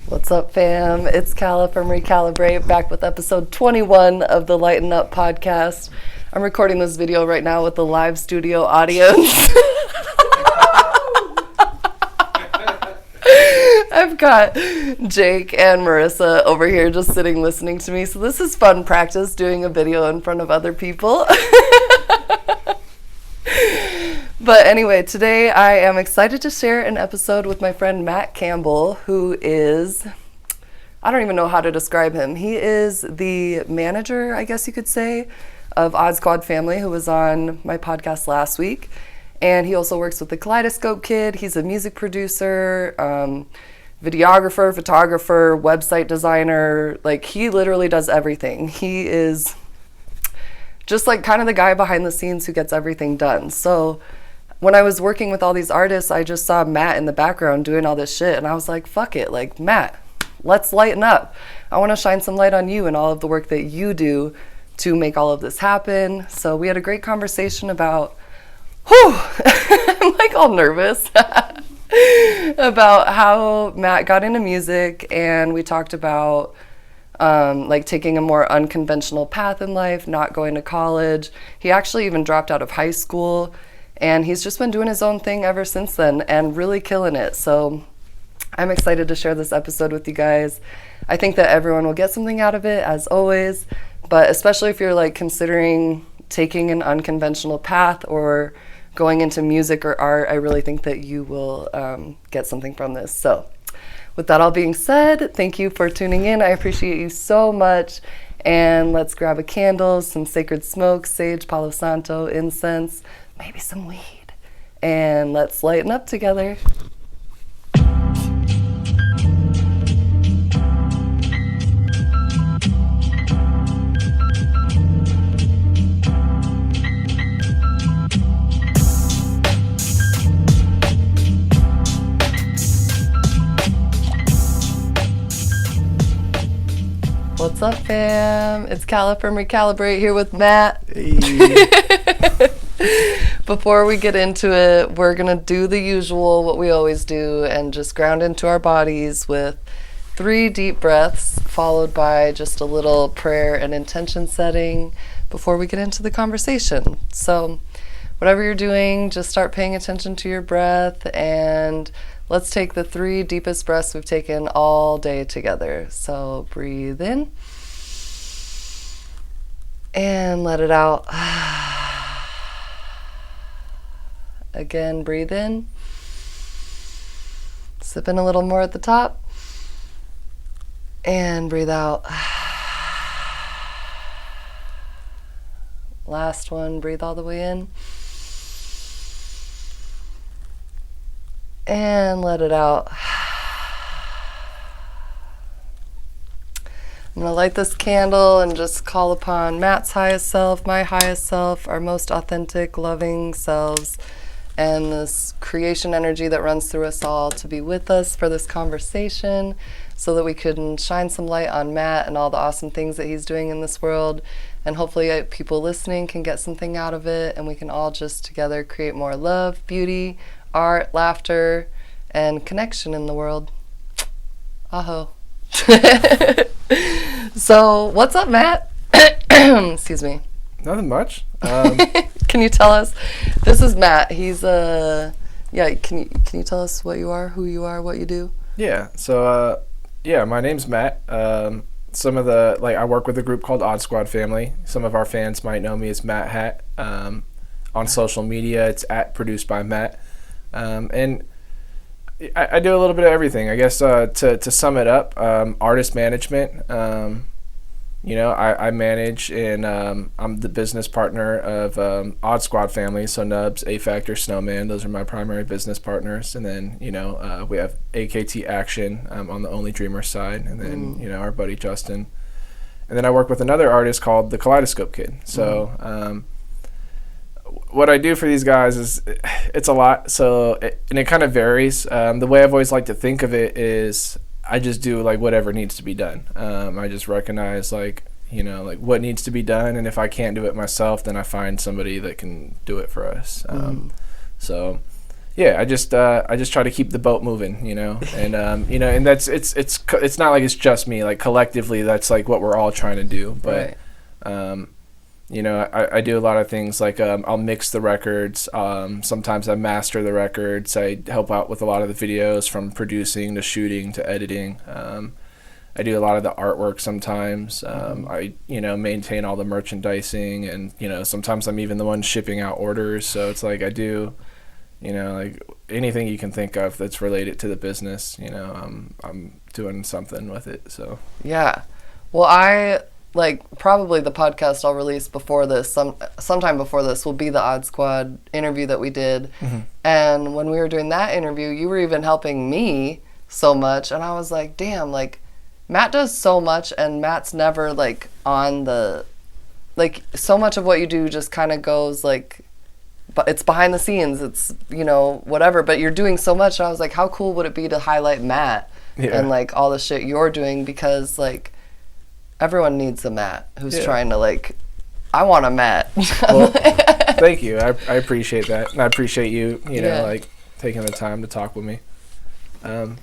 What's up, fam? It's Calla from Recalibrate, back with episode 21 of the Lighten Up podcast. I'm recording this video right now with the live studio audience. I've got Jake and Marissa over here just sitting listening to me, so this is fun practice doing a video in front of other people. But anyway, today I am excited to share an episode with my friend Matt Campbell, who is, I don't even know how to describe him. He is the manager, I guess you could say, of Odd Squad Family, who was on my podcast last week. And he also works with the Kaleidoscope kid. He's a music producer, videographer, photographer, website designer. Like, he literally does everything. He is just like kind of the guy behind the scenes who gets everything done. So when I was working with all these artists, I just saw Matt in the background doing all this shit, and I was like, fuck it, like, Matt, let's lighten up. I want to shine some light on you and all of the work that you do to make all of this happen. So we had a great conversation about, I'm like all nervous, about how Matt got into music, and we talked about like taking a more unconventional path in life, not going to college. He actually even dropped out of high school, and he's just been doing his own thing ever since then and really killing it. So I'm excited to share this episode with you guys. I think that everyone will get something out of it, as always, but especially if you're like considering taking an unconventional path or going into music or art, I really think that you will get something from this. So with that all being said, thank you for tuning in. I appreciate you so much. And let's grab a candle, some sacred smoke, sage, palo santo, incense, maybe some weed, and let's lighten up together. What's up, fam? It's Calla from Recalibrate here with Matt. Hey. Before we get into it, we're going to do the usual, what we always do, and just ground into our bodies with 3 deep breaths, followed by just a little prayer and intention setting before we get into the conversation. So whatever you're doing, just start paying attention to your breath, and let's take the 3 deepest breaths we've taken all day together. So breathe in and let it out. Again, breathe in. Sip in a little more at the top. And breathe out. Last one, breathe all the way in. And let it out. I'm going to light this candle and just call upon Matt's highest self, my highest self, our most authentic, loving selves, and this creation energy that runs through us all to be with us for this conversation so that we can shine some light on Matt and all the awesome things that he's doing in this world. And hopefully people listening can get something out of it, and we can all just together create more love, beauty, art, laughter, and connection in the world. Aho. So, what's up, Matt? Excuse me. Nothing much. Can you tell us? This is Matt. He's Can you tell us what you are, who you are, what you do? Yeah. So, my name's Matt. Some of the I work with a group called Odd Squad Family. Some of our fans might know me as Matt Hat. On social media, it's @produced by Matt. And I do a little bit of everything. I guess to sum it up, artist management. I manage, and I'm the business partner of Odd Squad Family. So Nubs, A Factor, Snowman, those are my primary business partners. And then we have AKT Action on the Only Dreamer side, and then our buddy Justin. And then I work with another artist called the Kaleidoscope Kid. So. What I do for these guys is, it's a lot. So, it kind of varies. The way I've always liked to think of it is, I just do whatever needs to be done. I just recognize what needs to be done, and if I can't do it myself, then I find somebody that can do it for us. So I just try to keep the boat moving, and and it's not like it's just me. Like collectively, that's like what we're all trying to do. But Right. I do a lot of things like I'll mix the records. Sometimes I master the records. I help out with a lot of the videos, from producing to shooting to editing. I do a lot of the artwork sometimes. I maintain all the merchandising, and sometimes I'm even the one shipping out orders. So it's like I do. Like anything you can think of that's related to the business, I'm doing something with it. So Yeah. Well, I probably the podcast I'll release before this, sometime before this, will be the Odd Squad interview that we did. Mm-hmm. And when we were doing that interview, you were even helping me so much, and I was like, damn, like Matt does so much, and Matt's never like on the so much of what you do just kind of goes like, but it's behind the scenes, it's whatever, but you're doing so much. And I was like, how cool would it be to highlight Matt and like all the shit you're doing, because like everyone needs a Matt who's trying to like, I want a Matt. Well, thank you. I appreciate that, and I appreciate you like taking the time to talk with me. So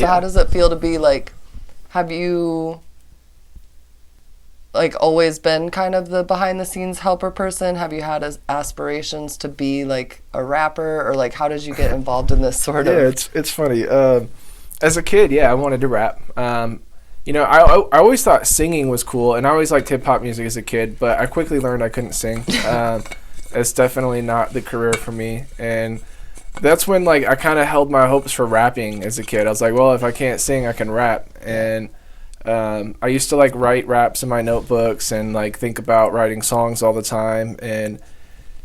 how does it feel to be like, have you like always been kind of the behind the scenes helper person? Have you had aspirations to be like a rapper, or like how did you get involved in this sort of? Yeah, it's funny. As a kid, I wanted to rap. I always thought singing was cool, and I always liked hip hop music as a kid, but I quickly learned I couldn't sing. It's definitely not the career for me, and that's when like I kind of held my hopes for rapping as a kid. I was like, well, if I can't sing, I can rap. And I used to like write raps in my notebooks and like think about writing songs all the time, and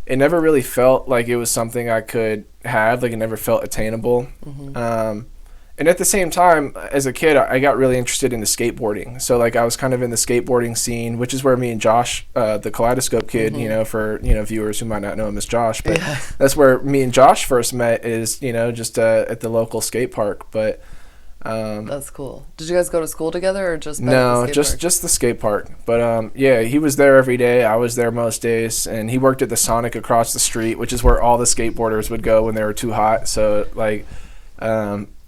it never really felt like it was something I could have. Like it never felt attainable. Mm-hmm. And at the same time, as a kid, I got really interested into skateboarding. So like I was kind of in the skateboarding scene, which is where me and Josh, the Kaleidoscope kid, mm-hmm. For viewers who might not know him as Josh, but that's where me and Josh first met, is just at the local skate park. But that's cool. Did you guys go to school together, or just no, just the skate park? But he was there every day. I was there most days, and he worked at the Sonic across the street, which is where all the skateboarders would go when they were too hot. So like.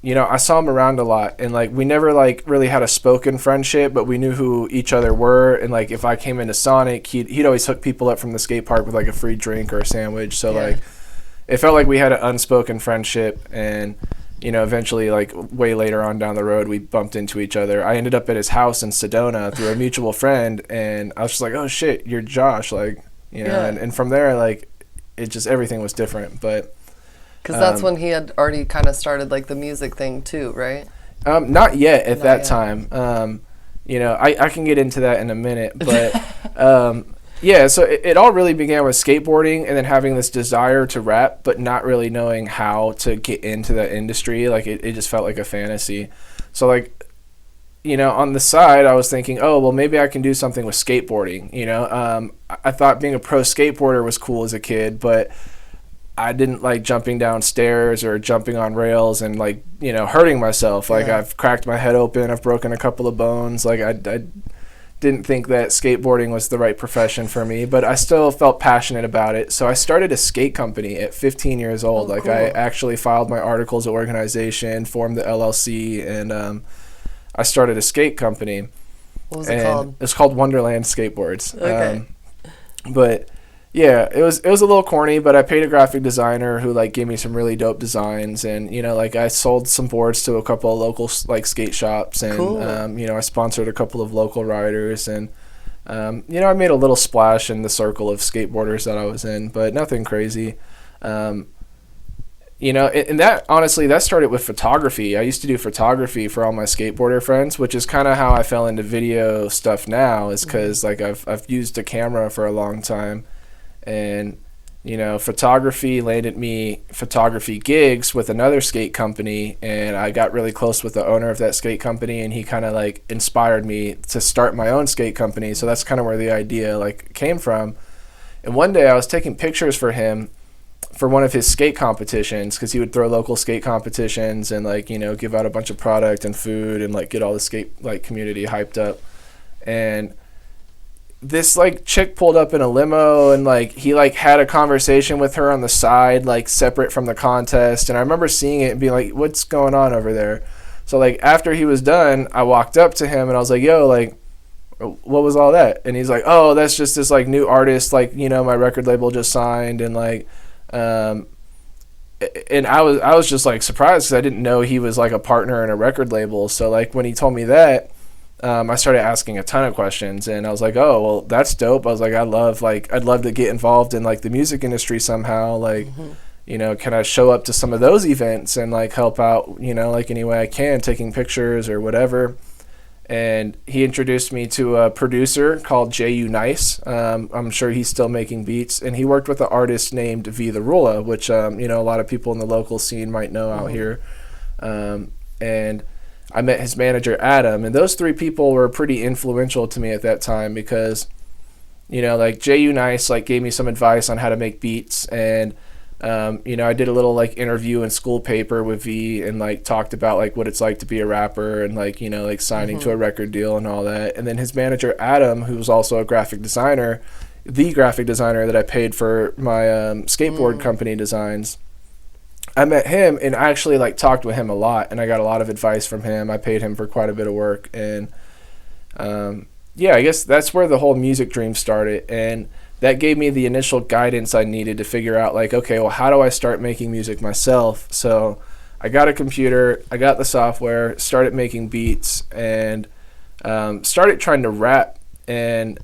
I saw him around a lot, and like we never like really had a spoken friendship, but we knew who each other were. And like if I came into Sonic, he'd always hook people up from the skate park with like a free drink or a sandwich. So like it felt like we had an unspoken friendship. And eventually, like way later on down the road, we bumped into each other. I ended up at his house in Sedona through a mutual friend, and I was just like, oh shit, you're Josh, like and from there, like it just, everything was different. But because that's when he had already kind of started like the music thing too, right? Not yet at that time. I can get into that in a minute, but so it all really began with skateboarding, and then having this desire to rap, but not really knowing how to get into that industry. Like it just felt like a fantasy. So like, on the side, I was thinking, oh, well, maybe I can do something with skateboarding. I thought being a pro skateboarder was cool as a kid, but I didn't like jumping down stairs or jumping on rails and like, hurting myself. Like I've cracked my head open. I've broken a couple of bones. Like I didn't think that skateboarding was the right profession for me, but I still felt passionate about it. So I started a skate company at 15 years old. Cool. I actually filed my articles of organization, formed the LLC, and I started a skate company. What was it called? It's called Wonderland Skateboards. Okay. But yeah, it was a little corny, but I paid a graphic designer who like gave me some really dope designs, and like I sold some boards to a couple of local like skate shops, and cool. I sponsored a couple of local riders, and I made a little splash in the circle of skateboarders that I was in, but nothing crazy. And that honestly, that started with photography. I used to do photography for all my skateboarder friends, which is kind of how I fell into video stuff now, is because like I've used a camera for a long time. And photography landed me photography gigs with another skate company, and I got really close with the owner of that skate company, and he kind of like inspired me to start my own skate company. So that's kind of where the idea like came from. And one day I was taking pictures for him for one of his skate competitions, because he would throw local skate competitions and like give out a bunch of product and food and like get all the skate like community hyped up. And this like chick pulled up in a limo, and like he like had a conversation with her on the side, like separate from the contest. And I remember seeing it and being like, what's going on over there? So like after he was done, I walked up to him and I was like, yo, like, what was all that? And he's like, oh, that's just this like new artist, like, you know, my record label just signed. And like and I was just like surprised because I didn't know he was like a partner in a record label. So like when he told me that, I started asking a ton of questions, and I was like, oh, well, that's dope. I was like, I'd love to get involved in like the music industry somehow. Like, you know, can I show up to some of those events and like help out, you know, like any way I can, taking pictures or whatever. And he introduced me to a producer called J.U. Nice. I'm sure he's still making beats, and he worked with an artist named V the Rula, which, you know, a lot of people in the local scene might know out here. And I met his manager, Adam, and those three people were pretty influential to me at that time because, you know, like J.U. Nice, like gave me some advice on how to make beats. And, you know, I did a little like interview in school paper with V and like talked about like what it's like to be a rapper and like, you know, like signing to a record deal and all that. And then his manager, Adam, who was also a graphic designer, the graphic designer that I paid for my skateboard company designs, I met him and I actually like talked with him a lot, and I got a lot of advice from him. I paid him for quite a bit of work, and yeah, I guess that's where the whole music dream started, and that gave me the initial guidance I needed to figure out like, okay, well, how do I start making music myself? So I got a computer, I got the software, started making beats, and started trying to rap, and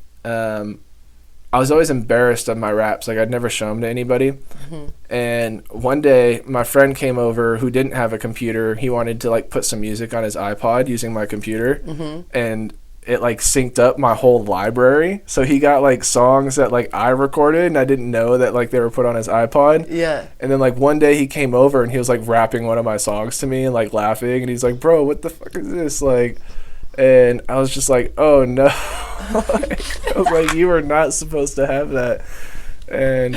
I was always embarrassed of my raps. Like, I'd never show them to anybody. And one day, my friend came over who didn't have a computer. He wanted to, like, put some music on his iPod using my computer. And it, like, synced up my whole library. So he got, like, songs that, like, I recorded, and I didn't know that, like, they were put on his iPod. Yeah. And then, like, one day he came over, and he was, like, rapping one of my songs to me and, like, laughing. And he's like, bro, what the fuck is this? Like... And I was just like, oh no. Like, I was like, you were not supposed to have that. And,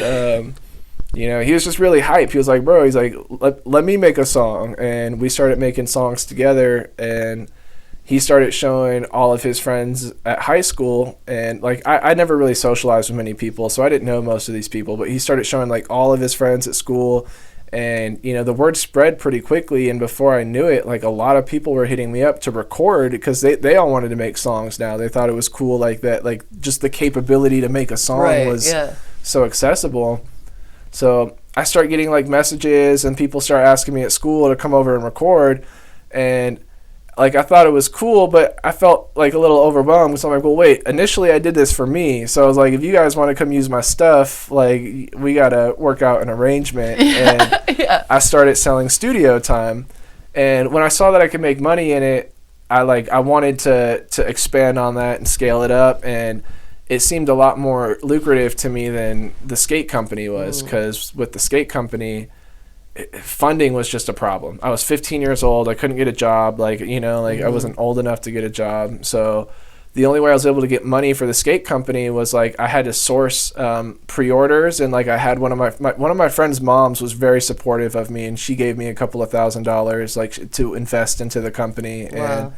you know, he was just really hype. He was like, bro, he's like, let me make a song. And we started making songs together. And he started showing all of his friends at high school. And, like, I never really socialized with many people, so I didn't know most of these people. But he started showing, like, all of his friends at school. And, you know, the word spread pretty quickly, and before I knew it, like, a lot of people were hitting me up to record because they all wanted to make songs now. They thought it was cool, like, that, like, just the capability to make a song was so accessible. So I start getting, like, messages, and people start asking me at school to come over and record, and, like, I thought it was cool, but I felt, like, a little overwhelmed. So I'm like, well, wait, initially I did this for me. So I was like, if you guys want to come use my stuff, like, we got to work out an arrangement. And I started selling studio time. And when I saw that I could make money in it, I wanted to expand on that and scale it up. And it seemed a lot more lucrative to me than the skate company was, because with the skate company, funding was just a problem. I was 15 years old. I couldn't get a job. Like, you know, like I wasn't old enough to get a job. So the only way I was able to get money for the skate company was like I had to source pre-orders, and like I had one of my friend's moms was very supportive of me, and she gave me a couple of $1,000 like to invest into the company. Wow.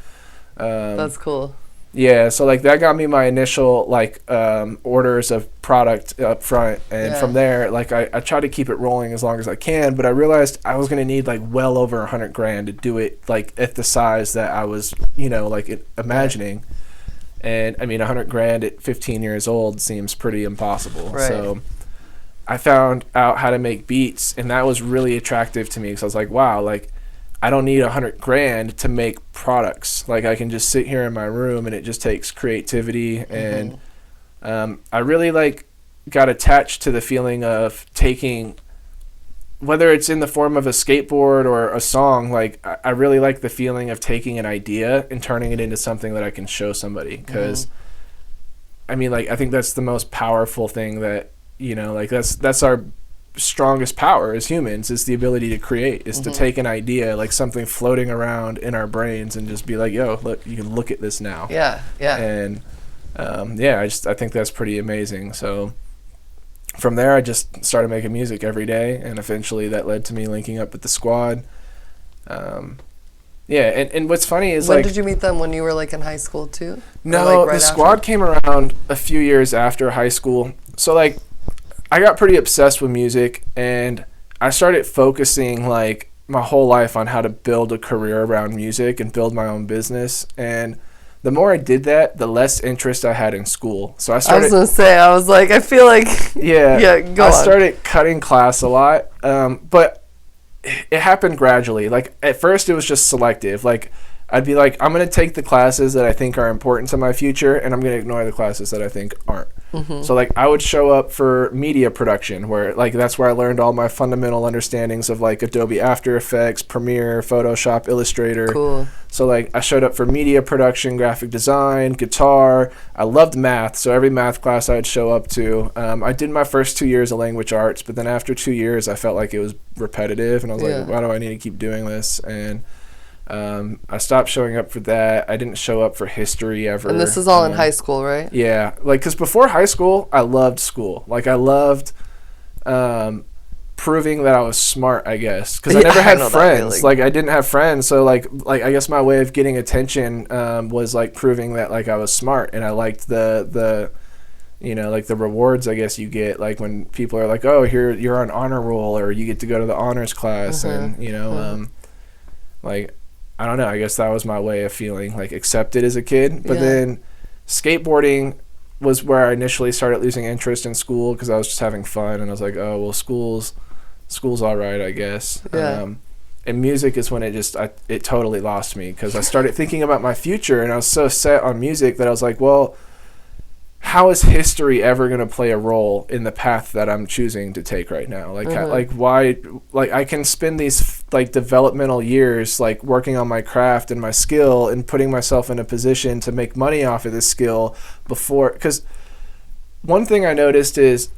And that's cool. Yeah, so like that got me my initial like orders of product up front, and from there like I try to keep it rolling as long as I can, but I realized I was gonna need like well over $100,000 to do it like at the size that I was, you know, like imagining. And I mean, $100,000 at 15 years old seems pretty impossible. Right. So I found out how to make beats, and that was really attractive to me because I was like, wow, like I don't need $100,000 to make products. Like I can just sit here in my room, and it just takes creativity. And I really like got attached to the feeling of taking, whether it's in the form of a skateboard or a song, like I really like the feeling of taking an idea and turning it into something that I can show somebody. Because I mean, like I think that's the most powerful thing that, you know, like that's our strongest power as humans, is the ability to create, is to take an idea, like something floating around in our brains, and just be like, yo, look, you can look at this now. And I think that's pretty amazing. So from there I just started making music every day, and eventually that led to me linking up with the squad. Yeah, and what's funny is When did you meet them? When you were like in high school too? No, Or, like, right the squad after? came around a few years after high school. So like I got pretty obsessed with music, and I started focusing like my whole life on how to build a career around music and build my own business. And the more I did that, the less interest I had in school. So I I was started gonna say, I was like, I feel like yeah, go I on. started cutting class a lot. But it happened gradually. Like at first it was just selective. Like I'd be like, I'm going to take the classes that I think are important to my future, and I'm going to ignore the classes that I think aren't. So like I would show up for media production, where like that's where I learned all my fundamental understandings of like Adobe After Effects, Premiere, Photoshop, Illustrator. Cool. So like I showed up for media production, graphic design, guitar. I loved math, so every math class I'd show up to. I did my first 2 years of language arts, but then after 2 years I felt like it was repetitive, and I was like, why do I need to keep doing this? And I stopped showing up for that. I didn't show up for history ever. And this is all in high school, right? Yeah, like because before high school, I loved school. Like I loved proving that I was smart, I guess, because I never had friends. Like I didn't have friends, so like I guess my way of getting attention was like proving that like I was smart, and I liked the you know, like the rewards I guess you get, like when people are like, oh, here you're on honor roll, or you get to go to the honors class, and you know, like I don't know, I guess that was my way of feeling like accepted as a kid. But then skateboarding was where I initially started losing interest in school, because I was just having fun, and I was like, oh well, school's all right, I guess. And music is when it totally lost me, because I started thinking about my future, and I was so set on music that I was like, well, how is history ever going to play a role in the path that I'm choosing to take right now? Like, like why? Like, I can spend these like developmental years like working on my craft and my skill and putting myself in a position to make money off of this skill before. Because one thing I noticed is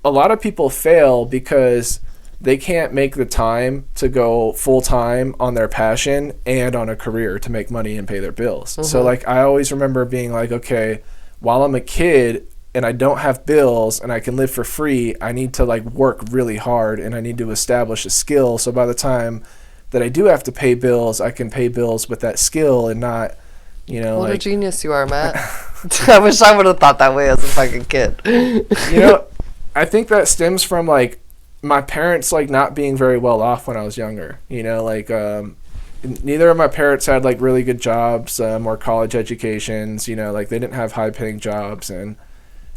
a lot of people fail because they can't make the time to go full time on their passion and on a career to make money and pay their bills. So like I always remember being like, okay, while I'm a kid and I don't have bills and I can live for free, I need to like work really hard, and I need to establish a skill. So by the time that I do have to pay bills, I can pay bills with that skill and not, you know, what like. a genius you are, Matt. I wish I would have thought that way as a fucking kid. You know, I think that stems from like my parents like not being very well off when I was younger. You know, like neither of my parents had like really good jobs or college educations. You know, like they didn't have high paying jobs, and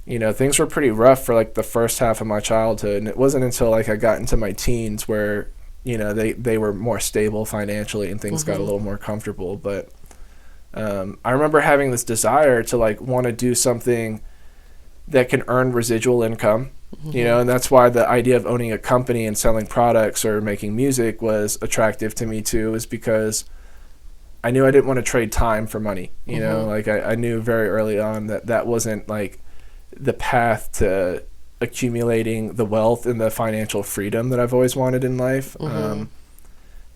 you know, things were pretty rough for like the first half of my childhood. And it wasn't until like I got into my teens where, you know, they were more stable financially and things got a little more comfortable. But I remember having this desire to like want to do something that can earn residual income. You know, and that's why the idea of owning a company and selling products or making music was attractive to me too, is because I knew I didn't want to trade time for money. You know, like I knew very early on that wasn't like the path to accumulating the wealth and the financial freedom that I've always wanted in life. And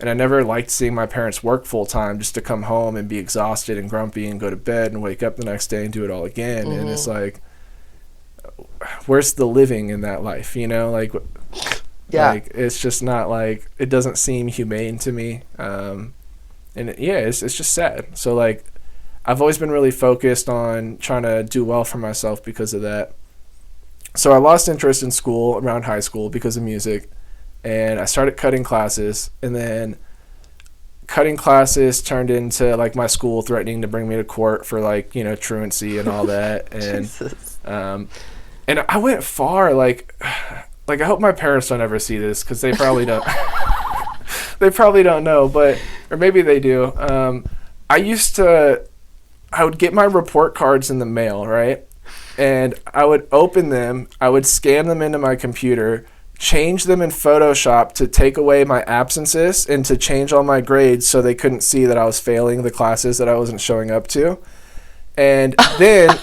I never liked seeing my parents work full time just to come home and be exhausted and grumpy and go to bed and wake up the next day and do it all again. And it's like, where's the living in that life, you know? Like it's just not like, it doesn't seem humane to me. And it's just sad. So like I've always been really focused on trying to do well for myself because of that. So I lost interest in school around high school because of music, and I started cutting classes, and then cutting classes turned into like my school threatening to bring me to court for like, you know, truancy and all that. And and I went far, like I hope my parents don't ever see this, because they probably don't. They probably don't know, but, or maybe they do. I would get my report cards in the mail, right? And I would open them, I would scan them into my computer, change them in Photoshop to take away my absences and to change all my grades so they couldn't see that I was failing the classes that I wasn't showing up to. And then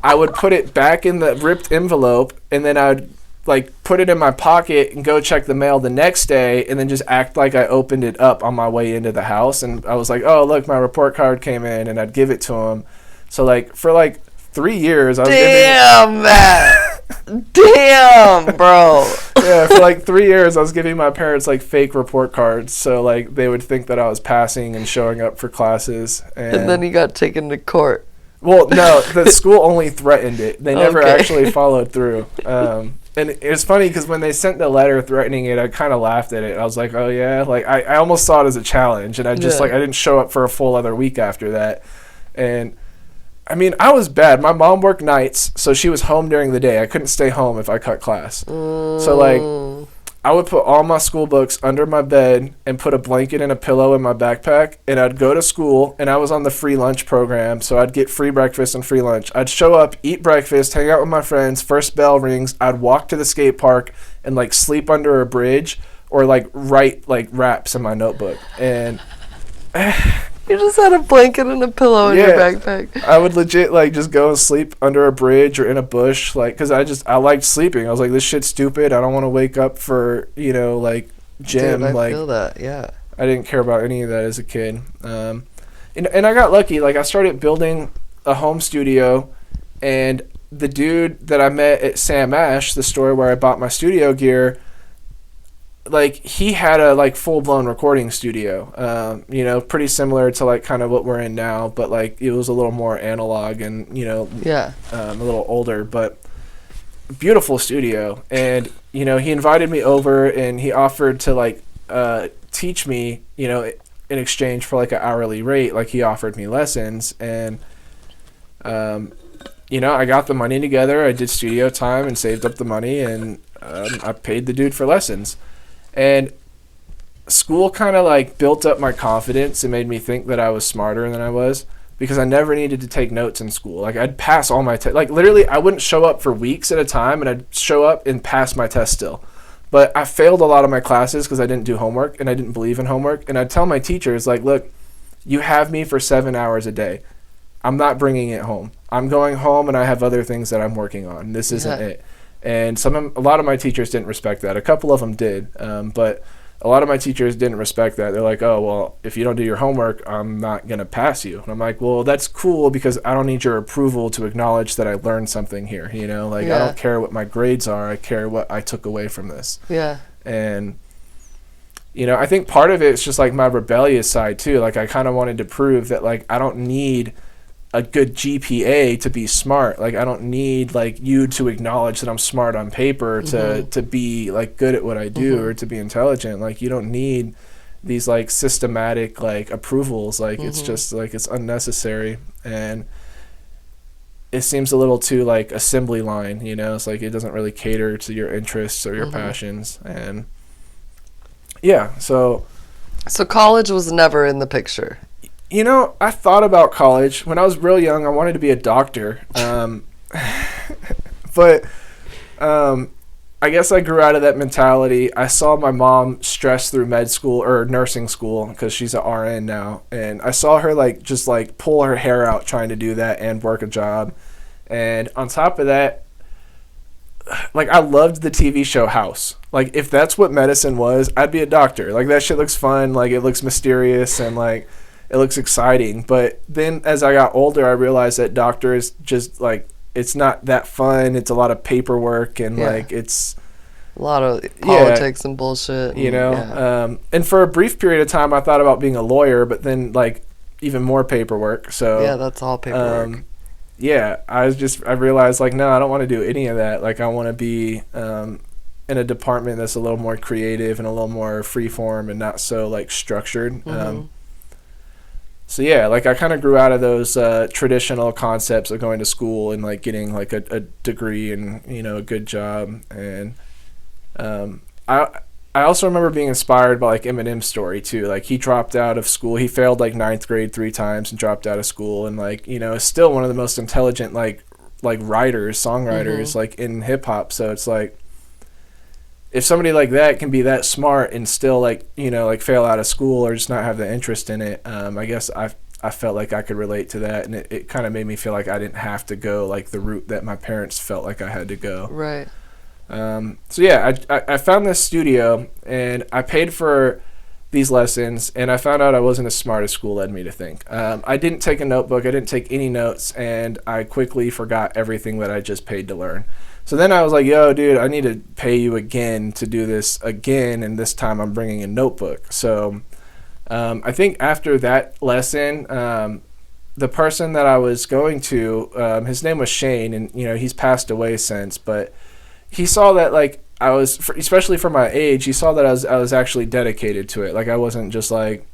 I would put it back in the ripped envelope, and then I would like put it in my pocket and go check the mail the next day, and then just act like I opened it up on my way into the house. And I was like, oh, look, my report card came in, and I'd give it to him. So like for like 3 years I was Damn, man. Damn, bro. Yeah, for like 3 years, I was giving my parents like fake report cards, so like they would think that I was passing and showing up for classes. And then he got taken to court. Well, no, the school only threatened it. They never Okay. actually followed through. And it was funny because when they sent the letter threatening it, I kind of laughed at it. I was like, oh yeah, like I almost saw it as a challenge, and I just Yeah. like I didn't show up for a full other week after that. And I mean, I was bad. My mom worked nights, so she was home during the day. I couldn't stay home if I cut class. So like I would put all my school books under my bed and put a blanket and a pillow in my backpack, and I'd go to school, and I was on the free lunch program, so I'd get free breakfast and free lunch. I'd show up, eat breakfast, hang out with my friends, first bell rings, I'd walk to the skate park and like sleep under a bridge or like write like raps in my notebook. And You just had a blanket and a pillow in your backpack. I would legit like just go and sleep under a bridge or in a bush, like, because I liked sleeping. I was like, this shit's stupid. I don't want to wake up for, like gym. Dude, I like, feel that, yeah. I didn't care about any of that as a kid. And I got lucky. Like, I started building a home studio, and the dude that I met at Sam Ash, the store where I bought my studio gear, like, he had a like full-blown recording studio, pretty similar to like kind of what we're in now, but like it was a little more analog and a little older, but beautiful studio. And he invited me over, and he offered to like teach me, in exchange for like an hourly rate. Like, he offered me lessons, and I got the money together. I did studio time and saved up the money, and I paid the dude for lessons. And school kind of like built up my confidence and made me think that I was smarter than I was, because I never needed to take notes in school. Like, I'd pass all my tests. Like, literally, I wouldn't show up for weeks at a time, and I'd show up and pass my test still. But I failed a lot of my classes because I didn't do homework, and I didn't believe in homework. And I'd tell my teachers, like, look, you have me for 7 hours a day. I'm not bringing it home. I'm going home, and I have other things that I'm working on. This isn't it. And a lot of my teachers didn't respect that. A couple of them did, but a lot of my teachers didn't respect that. They're like, oh, well, if you don't do your homework, I'm not going to pass you. And I'm like, well, that's cool, because I don't need your approval to acknowledge that I learned something here. I don't care what my grades are. I care what I took away from this. Yeah. And, I think part of it is just like my rebellious side too. Like, I kind of wanted to prove that, like, I don't need a good GPA to be smart. Like, I don't need like you to acknowledge that I'm smart on paper to be like good at what I do or to be intelligent. Like, you don't need these like systematic like approvals. Like, it's just like, it's unnecessary, and it seems a little too like assembly line. It's like it doesn't really cater to your interests or your passions. And so college was never in the picture. I thought about college. When I was real young, I wanted to be a doctor. But I guess I grew out of that mentality. I saw my mom stress through med school or nursing school, because she's an RN now. And I saw her like just like pull her hair out trying to do that and work a job. And on top of that, like, I loved the TV show House. Like, if that's what medicine was, I'd be a doctor. Like, that shit looks fun. Like, it looks mysterious, and like, it looks exciting. But then as I got older, I realized that doctor is just like, it's not that fun. It's a lot of paperwork, and like, it's a lot of politics and bullshit. And for a brief period of time, I thought about being a lawyer, but then like even more paperwork. So yeah, that's all paperwork. I realized like, no, I don't want to do any of that. Like, I want to be in a department that's a little more creative and a little more freeform and not so like structured. So yeah, like, I kind of grew out of those traditional concepts of going to school and like getting like a degree and a good job. And I also remember being inspired by like Eminem's story too. Like, he dropped out of school. He failed like 9th grade 3 times and dropped out of school, and like is still one of the most intelligent like writers, songwriters like in hip hop. So it's like, if somebody like that can be that smart and still like like fail out of school or just not have the interest in it, I guess I felt like I could relate to that, and it kind of made me feel like I didn't have to go like the route that my parents felt like I had to go. Right. So yeah, I found this studio, and I paid for these lessons, and I found out I wasn't as smart as school led me to think. I didn't take a notebook. I didn't take any notes, and I quickly forgot everything that I just paid to learn. So then I was like, yo, dude, I need to pay you again to do this again, and this time I'm bringing a notebook. So I think after that lesson, the person that I was going to, his name was Shane, and he's passed away since, but he saw that like I was, especially for my age, he saw that I was actually dedicated to it. Like I wasn't just like,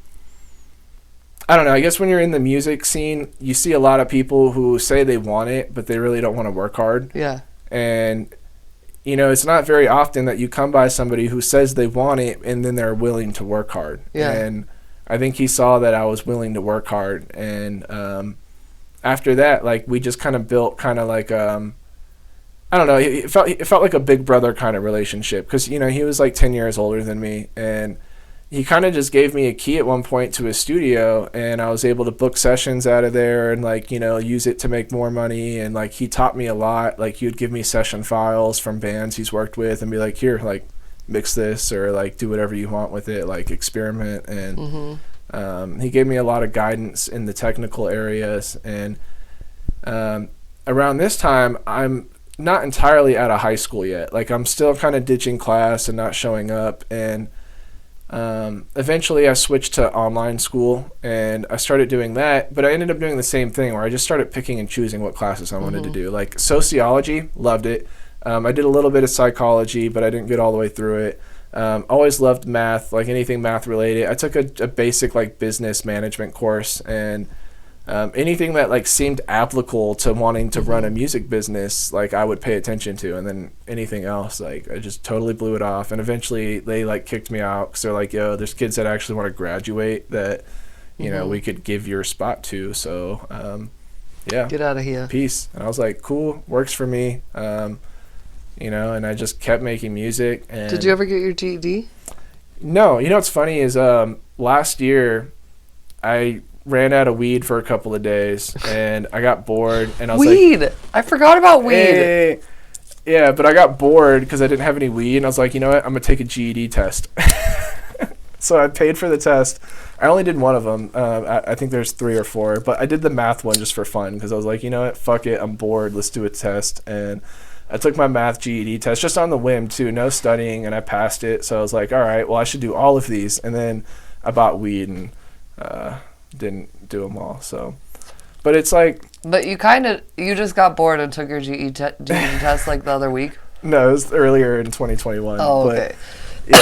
I don't know, I guess when you're in the music scene, you see a lot of people who say they want it, but they really don't want to work hard. Yeah. And it's not very often that you come by somebody who says they want it and then they're willing to work hard. Yeah. And I think he saw that I was willing to work hard. And after that, like, we just kind of built kind of like, I don't know, it felt like a big brother kind of relationship. Because, he was like 10 years older than me. And he kind of just gave me a key at one point to his studio, and I was able to book sessions out of there and like, use it to make more money. And like, he taught me a lot. Like, he would give me session files from bands he's worked with and be like, here, like, mix this, or like do whatever you want with it, like experiment. And he gave me a lot of guidance in the technical areas. And around this time, I'm not entirely out of high school yet. Like, I'm still kind of ditching class and not showing up. And eventually I switched to online school and I started doing that, but I ended up doing the same thing where I just started picking and choosing what classes I wanted to do. Like sociology, loved it. I did a little bit of psychology, but I didn't get all the way through it. Always loved math, like anything math related. I took a basic like business management course, and anything that like seemed applicable to wanting to run a music business, like I would pay attention to. And then anything else, like I just totally blew it off. And eventually they like kicked me out because they're like, yo, there's kids that actually want to graduate that we could give your spot to. So yeah, get out of here, peace. And I was like, cool, works for me. And I just kept making music. And did you ever get your GED? No. What's funny is last year I ran out of weed for a couple of days, and I got bored, and I was weed. like, I forgot about weed. Hey. Yeah, but I got bored because I didn't have any weed, and I was like, you know what, I'm gonna take a GED test. So I paid for the test. I only did one of them. I think there's 3 or 4, but I did the math one just for fun because I was like, you know what, fuck it, I'm bored, let's do a test. And I took my math GED test just on the whim too, no studying, and I passed it. So I was like, all right, well, I should do all of these. And then I bought weed and didn't do them all. So, but it's like, but you just got bored and took your GED test like the other week. No, it was earlier in 2021. Oh, okay. But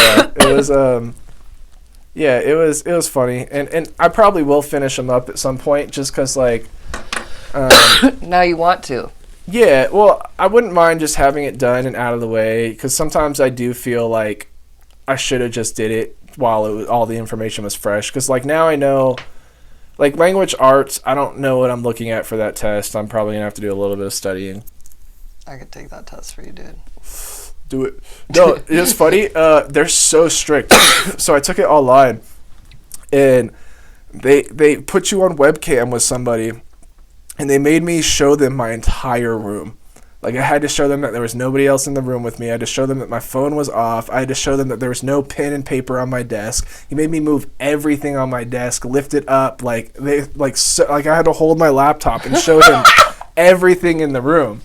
yeah, it was it was funny, and I probably will finish them up at some point just because like now you want to. Yeah, well, I wouldn't mind just having it done and out of the way, because sometimes I do feel like I should have just did it while all the information was fresh. Because like now I know. Like language arts, I don't know what I'm looking at for that test. I'm probably going to have to do a little bit of studying. I could take that test for you, dude. Do it. No, it's funny. They're so strict. So I took it online, and they put you on webcam with somebody, and they made me show them my entire room. Like, I had to show them that there was nobody else in the room with me. I had to show them that my phone was off. I had to show them that there was no pen and paper on my desk. He made me move everything on my desk, lift it up. Like, I had to hold my laptop and show him everything in the room.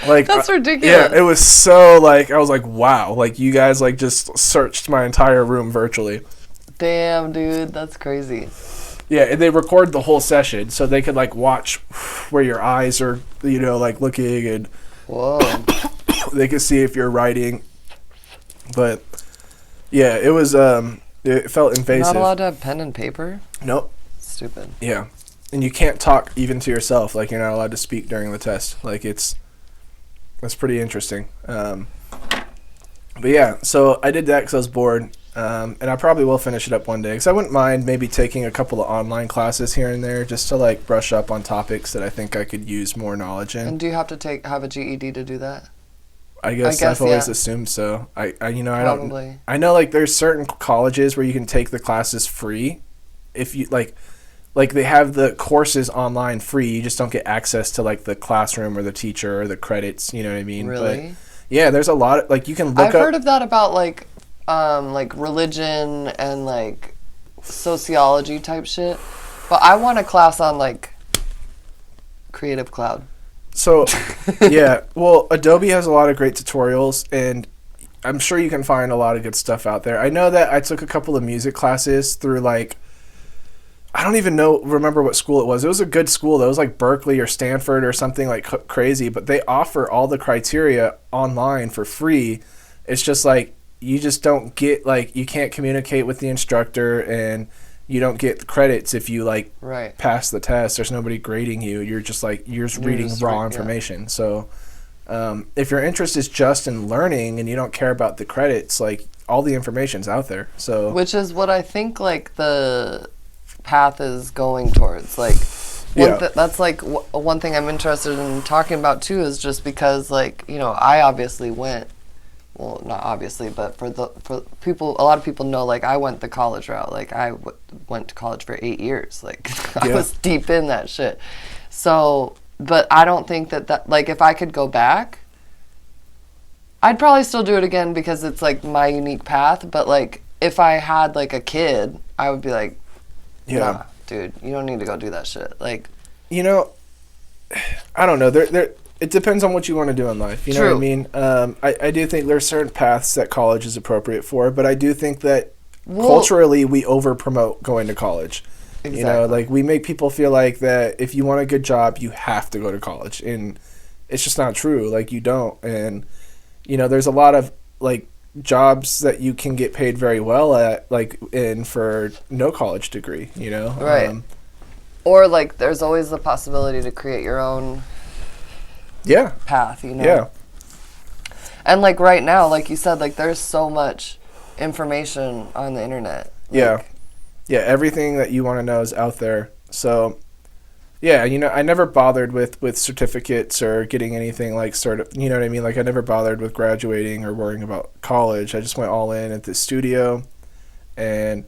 Like, that's ridiculous. Yeah, it was so, like, I was like, wow. Like, you guys, like, just searched my entire room virtually. Damn, dude. That's crazy. Yeah, and they record the whole session so they could like watch where your eyes are, like looking, and whoa, they could see if you're writing. But yeah, it was it felt invasive. You're not allowed to have pen and paper? Nope. Stupid. Yeah. And you can't talk even to yourself. Like, you're not allowed to speak during the test. Like, that's pretty interesting. But yeah, so I did that because I was bored. And I probably will finish it up one day, because I wouldn't mind maybe taking a couple of online classes here and there just to like brush up on topics that I think I could use more knowledge in. And do you have to have a GED to do that? I guess I've always assumed so. I Probably. don't. I know like there's certain colleges where you can take the classes free, if you like they have the courses online free. You just don't get access to like the classroom or the teacher or the credits. You know what I mean? Really? But, yeah, there's a lot of like you can look I've heard of that about like religion and like sociology type shit, but I want a class on like Creative Cloud. So, yeah. Well, Adobe has a lot of great tutorials, and I'm sure you can find a lot of good stuff out there. I know that I took a couple of music classes through, like, I don't even remember what school it was. It was a good school, though. It was like Berkeley or Stanford or something like crazy, but they offer all the criteria online for free. It's just like, you just don't get, like, you can't communicate with the instructor, and you don't get credits if you, like, pass the test. There's nobody grading you. You're just like, you're just reading raw information. Yeah. So if your interest is just in learning and you don't care about the credits, like, all the information's out there. So which is what I think, like, the path is going towards. Like, that's like one thing I'm interested in talking about too, is just because, like, you know, I obviously went, well, not obviously, but for people, a lot of people know, like, I went the college route. Like, I went to college for 8 years. Like, I was deep in that shit. So, but I don't think that, like, if I could go back, I'd probably still do it again because it's, like, my unique path. But, like, if I had, like, a kid, I would be like, nah, dude, you don't need to go do that shit. Like, you know, I don't know. It depends on what you want to do in life. You know what I mean? I do think there's certain paths that college is appropriate for, but I do think that culturally we over-promote going to college. Exactly. You know, like, we make people feel like that if you want a good job, you have to go to college. And it's just not true. Like, you don't. And, you know, there's a lot of, like, jobs that you can get paid very well at, like, for no college degree, you know? Right. Or, like, there's always the possibility to create your own path, you know? Yeah. And, like, right now, like you said, like, there's so much information on the internet. Like, yeah, everything that you want to know is out there. So, yeah, you know, I never bothered with certificates or getting anything like you know what I mean? Like, I never bothered with graduating or worrying about college. I just went all in at the studio, and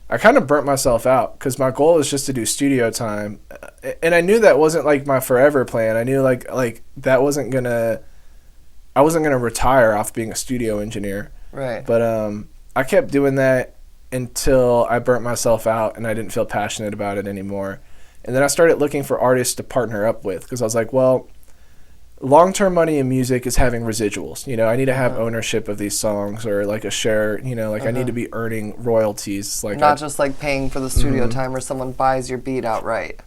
I kind of burnt myself out because my goal was just to do studio time. And I knew that wasn't, like, my forever plan. I knew, like that wasn't going to, I wasn't going to retire off being a studio engineer. Right. But I kept doing that until I burnt myself out and I didn't feel passionate about it anymore. And then I started looking for artists to partner up with because I was like, well, long-term money in music is having residuals. You know, I need to have ownership of these songs, or, like, a share, you know, like, I need to be earning royalties. Like, not just, like, paying for the studio time or someone buys your beat outright.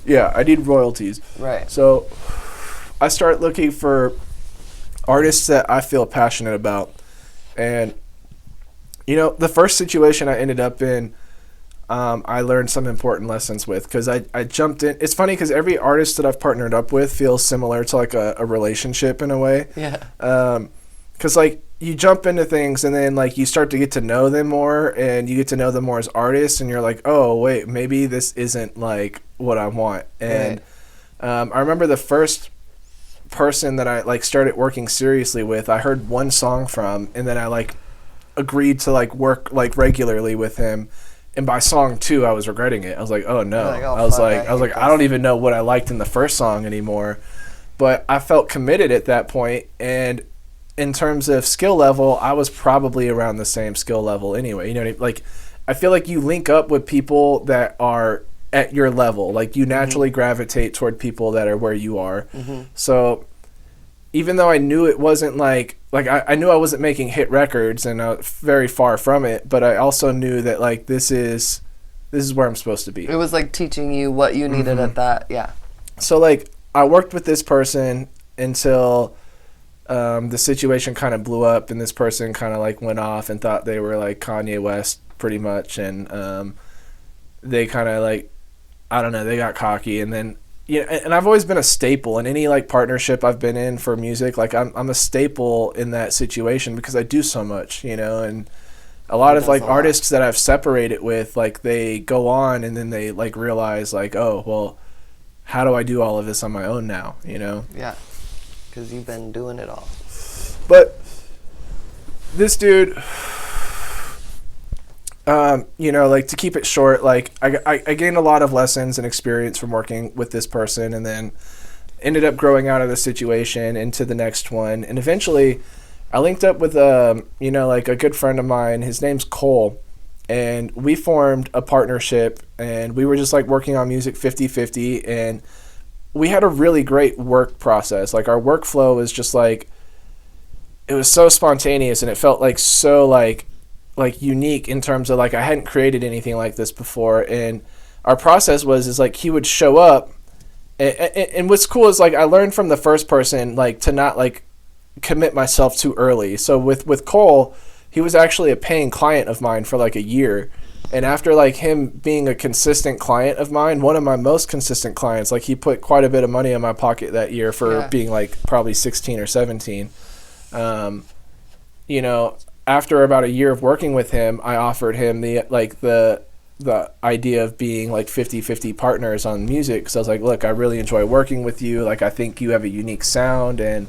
Yeah, I need royalties. Right. So I start looking for artists that I feel passionate about. And, you know, the first situation I ended up in, I learned some important lessons with, because I jumped in. It's funny because every artist that I've partnered up with feels similar to, like, a relationship in a way. Yeah. Because, like, you jump into things and then, like, you start to get to know them more, and you get to know them more as artists, and you're like, oh, wait, maybe this isn't, like, what I want. And I remember the first person that I, like, started working seriously with, I heard one song from, and then I, like, agreed to, like, work, like, regularly with him. And by song 2, I was regretting it. I was like, oh no. I was like, I don't even know what I liked in the first song anymore. But I felt committed at that point. And in terms of skill level, I was probably around the same skill level anyway. You know what I mean? Like, I feel like you link up with people that are at your level. Like, you naturally gravitate toward people that are where you are. So even though I knew it wasn't like I knew I wasn't making hit records, and I was very far from it, but I also knew that, like, this is where I'm supposed to be. It was like teaching you what you needed at that, So, like, I worked with this person until the situation kind of blew up, and this person kind of, like, went off and thought they were, like, Kanye West pretty much, and they kind of, like, I don't know, they got cocky, and then, you know, and I've always been a staple in any, like, partnership I've been in for music. Like, I'm a staple in that situation because I do so much, you know, and a lot of, like, artists that I've separated with, like, they go on and then they, like, realize, like, oh, well, how do I do all of this on my own now, you know? Yeah, because you've been doing it all. But this dude, you know, like, to keep it short, like, I gained a lot of lessons and experience from working with this person, and then ended up growing out of the situation into the next one. And eventually I linked up with, you know, like, a good friend of mine. His name's Cole, and we formed a partnership, and we were just, like, working on music 50-50, and we had a really great work process. Like our workflow was just like, it was so spontaneous, and it felt like so like unique in terms of like I hadn't created anything like this before. And our process is like he would show up, and what's cool is like I learned from the first person like to not like commit myself too early. So with Cole, he was actually a paying client of mine for like a year. And after like him being a consistent client of mine, one of my most consistent clients, like he put quite a bit of money in my pocket that year for being like probably 16 or 17. You know, after about a year of working with him, I offered him the idea of being like 50-50 partners on music. Because I was like, look, I really enjoy working with you. Like, I think you have a unique sound, and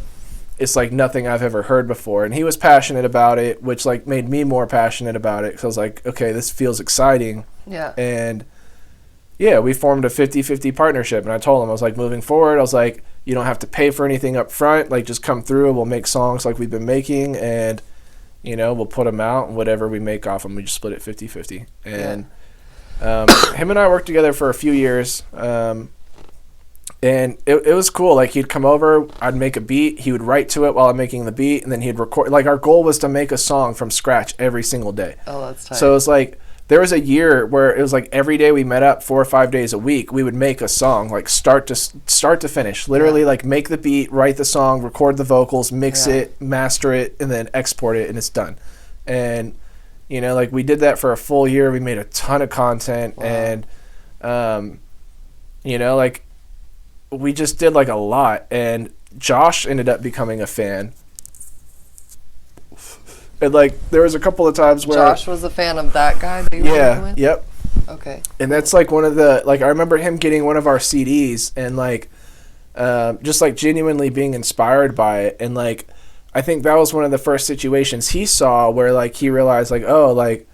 it's like nothing I've ever heard before. And he was passionate about it, which like made me more passionate about it. Because I was like, okay, this feels exciting. Yeah. And yeah, we formed a 50-50 partnership. And I told him, I was like, moving forward, I was like, you don't have to pay for anything up front. Like, just come through. We'll make songs like we've been making, and you know, we'll put them out, and whatever we make off them, we just split it 50-50. And him and I worked together for a few years. And it was cool. Like, he'd come over, I'd make a beat, he would write to it while I'm making the beat, and then he'd record. Like, our goal was to make a song from scratch every single day. Oh, that's tight. So it was like, there was a year where it was like every day we met up 4 or 5 days a week, we would make a song, like start to finish. Literally, like make the beat, write the song, record the vocals, mix it, master it, and then export it, and it's done. And, you know, like we did that for a full year. We made a ton of content, and, you know, like, we just did like a lot, and Josh ended up becoming a fan. And like there was a couple of times where Josh was a fan of that guy that you were working with? Yep. Okay. And that's like one of the, like, I remember him getting one of our CDs and like just like genuinely being inspired by it. And like I think that was one of the first situations he saw where like he realized like, oh, like,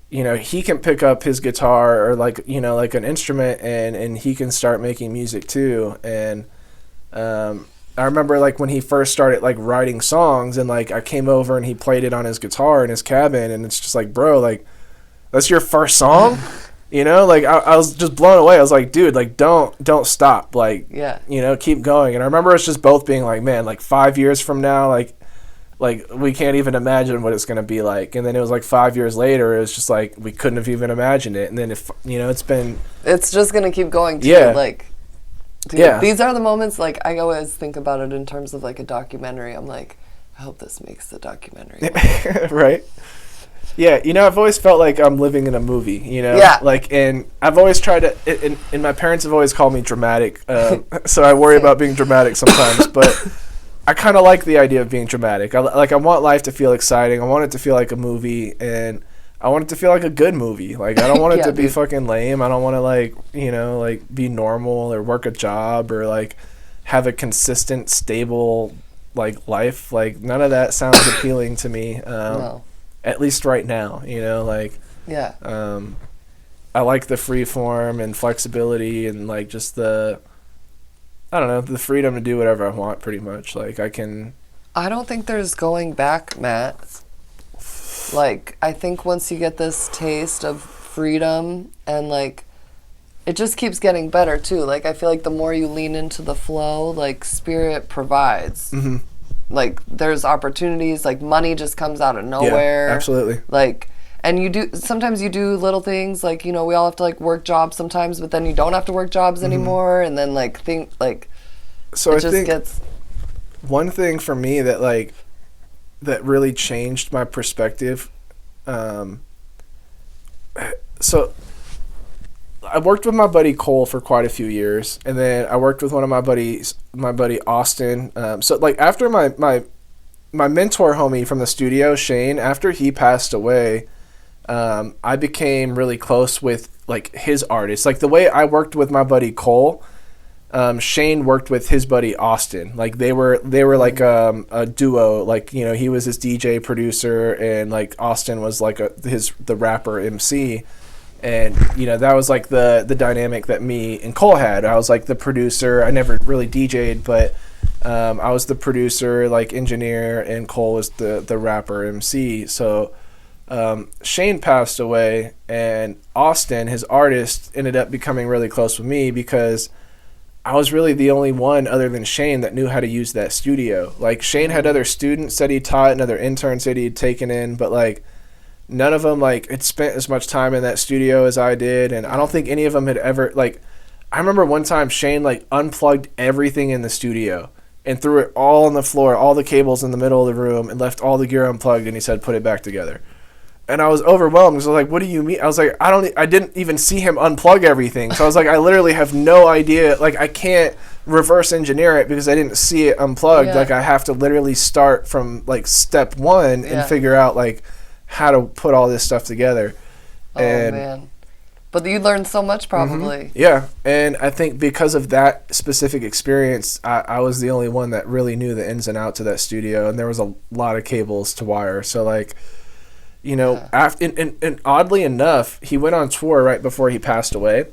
you know, he can pick up his guitar or like, you know, like an instrument, and he can start making music too. And I remember like when he first started like writing songs, and like I came over and he played it on his guitar in his cabin, and it's just like, bro, like that's your first song? You know, like I was just blown away. I was like, dude, like don't stop, like, you know, keep going. And I remember us just both being like, man, like 5 years from now, like we can't even imagine what it's going to be like. And then it was like 5 years later, it was just like we couldn't have even imagined it. And then, if you know, it's just going to keep going too. Like, dude, these are the moments, like I always think about it in terms of like a documentary. I'm like, I hope this makes the documentary. Right. Yeah, you know, I've always felt like I'm living in a movie, you know? Like, and I've always tried to, and my parents have always called me dramatic, so I worry about being dramatic sometimes, but I kind of like the idea of being dramatic. I want life to feel exciting. I want it to feel like a movie, and I want it to feel like a good movie. Like, I don't want it to be fucking lame. I don't want to, like, you know, like, be normal or work a job or, like, have a consistent, stable, like, life. Like, none of that sounds appealing to me. No. At least right now, you know, like, I like the free form and flexibility and like just the freedom to do whatever I want, pretty much. Like, I don't think there's going back, Matt. Like, I think once you get this taste of freedom, and like, it just keeps getting better too. Like, I feel like the more you lean into the flow, like, spirit provides. Mm-hmm. Like, there's opportunities, like, money just comes out of nowhere. Yeah, absolutely. Like, and sometimes you do little things, like, you know, we all have to, like, work jobs sometimes, but then you don't have to work jobs anymore, and then, like, so I think one thing for me that, like, that really changed my perspective, so I worked with my buddy Cole for quite a few years, and then I worked with one of my buddy Austin. So like after my mentor homie from the studio, Shane, after he passed away, I became really close with like his artists. Like the way I worked with my buddy Cole, Shane worked with his buddy Austin. Like they were like a duo. Like, you know, he was his DJ producer, and like Austin was like the rapper MC. And, you know, that was like the dynamic that me and Cole had. I was like the producer. I never really DJ'd, but I was the producer, like engineer, and Cole was the rapper MC. So Shane passed away, and Austin, his artist, ended up becoming really close with me because I was really the only one other than Shane that knew how to use that studio. Like, Shane had other students that he taught and other interns that he had taken in, but like none of them like had spent as much time in that studio as I did, and I don't think any of them had ever like. I remember one time Shane like unplugged everything in the studio and threw it all on the floor, all the cables in the middle of the room, and left all the gear unplugged, and he said, "Put it back together." And I was overwhelmed because I was like, "What do you mean?" I was like, I didn't even see him unplug everything. So I was like, I literally have no idea. Like, I can't reverse engineer it because I didn't see it unplugged. Yeah. Like, I have to literally start from like step one and figure out like how to put all this stuff together. Oh, man. But you learned so much probably. Mm-hmm. Yeah. And I think because of that specific experience, I was the only one that really knew the ins and outs of that studio. And there was a lot of cables to wire. So like, you know, and oddly enough, he went on tour right before he passed away.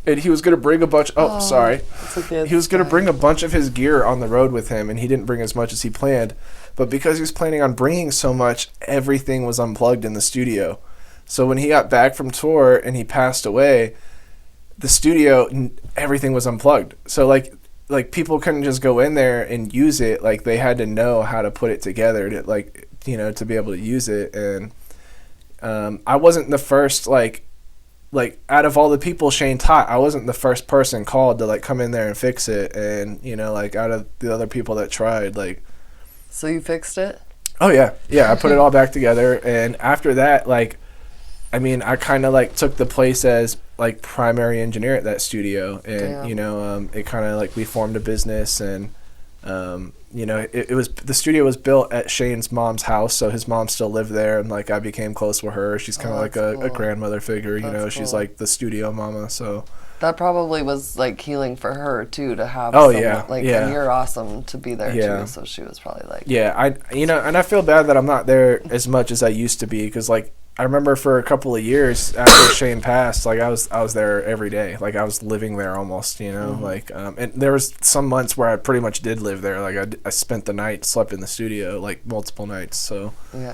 And he was going to bring a bunch... Oh, sorry. Okay, he was going to bring a bunch of his gear on the road with him, and he didn't bring as much as he planned. But because he was planning on bringing so much, everything was unplugged in the studio. So when he got back from tour and he passed away, the studio, everything was unplugged. So, like people couldn't just go in there and use it. Like, they had to know how to put it together to, like... you know, to be able to use it. And I wasn't the first, like out of all the people Shane taught, I wasn't the first person called to like come in there and fix it. And, you know, like out of the other people that tried, like... So you fixed it? Oh yeah. I put it all back together. And after that, like, I mean, I kind of like took the place as like primary engineer at that studio. And, you know, it kind of like we formed a business. And you know, it was, the studio was built at Shane's mom's house, so his mom still lived there, and like I became close with her. She's kind of like a grandmother figure, you know. She's like the studio mama. So that probably was like healing for her too, to have and you're awesome to be there too. So she was probably like, you know, and I feel bad that I'm not there as much as I used to be, because like I remember for a couple of years after Shane passed, like I was there every day. Like I was living there almost, you know, like, and there was some months where I pretty much did live there. Like I spent the night, slept in the studio, like multiple nights. So, you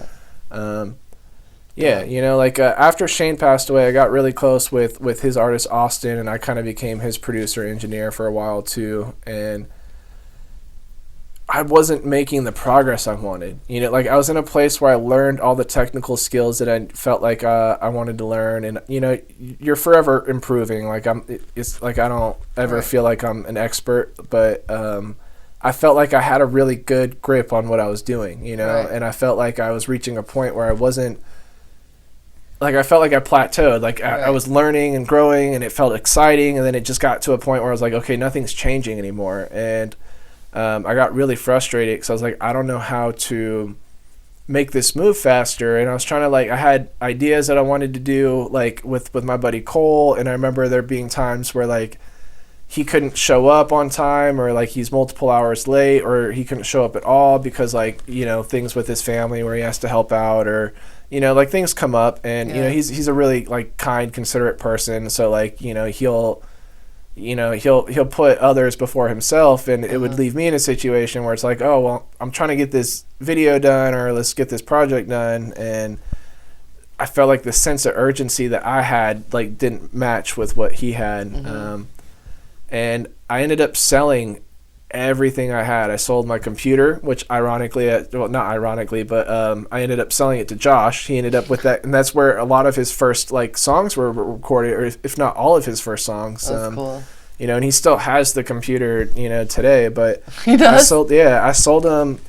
know, like after Shane passed away, I got really close with his artist, Austin, and I kind of became his producer engineer for a while too. And I wasn't making the progress I wanted. You know, like I was in a place where I learned all the technical skills that I felt like I wanted to learn, and you know, you're forever improving. Like it's like I don't ever feel like I'm an expert, but I felt like I had a really good grip on what I was doing. You know, and I felt like I was reaching a point where I wasn't. Like I felt like I plateaued. Like I was learning and growing, and it felt exciting, and then it just got to a point where I was like, okay, nothing's changing anymore, and I got really frustrated because I was like, I don't know how to make this move faster. And I was trying to like, I had ideas that I wanted to do like with my buddy Cole. And I remember there being times where like he couldn't show up on time, or like he's multiple hours late, or he couldn't show up at all because like, you know, things with his family where he has to help out, or, you know, like things come up. And, you know, he's a really like kind, considerate person. So like, you know, he'll put others before himself, and it would leave me in a situation where it's like, oh, well, I'm trying to get this video done, or let's get this project done. And I felt like the sense of urgency that I had, like, didn't match with what he had. And I ended up selling everything I had. I sold my computer, which ironically, not ironically, but I ended up selling it to Josh. He ended up with that, and that's where a lot of his first like songs were recorded, or if not all of his first songs. That's cool. You know, and he still has the computer, you know, today. But he does. I sold him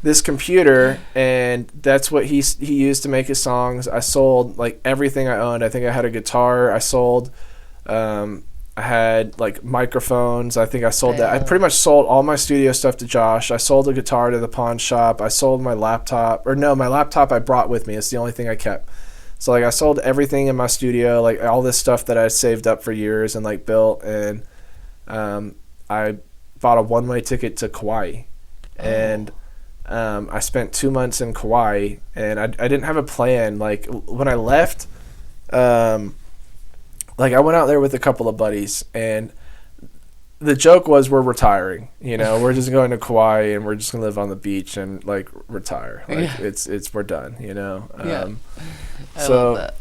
this computer, and that's what he used to make his songs. I sold like everything I owned. I think I had a guitar. I sold. I had like microphones. I think I sold that. I pretty much sold all my studio stuff to Josh. I sold a guitar to the pawn shop. I sold my laptop, my laptop I brought with me. It's the only thing I kept. So like I sold everything in my studio, like all this stuff that I saved up for years and like built. And I bought a one-way ticket to Kauai, and I spent 2 months in Kauai, and I didn't have a plan. Like when I left, like I went out there with a couple of buddies, and the joke was we're retiring. You know, we're just going to Kauai, and we're just gonna live on the beach and like retire. Like it's we're done. You know. I love that.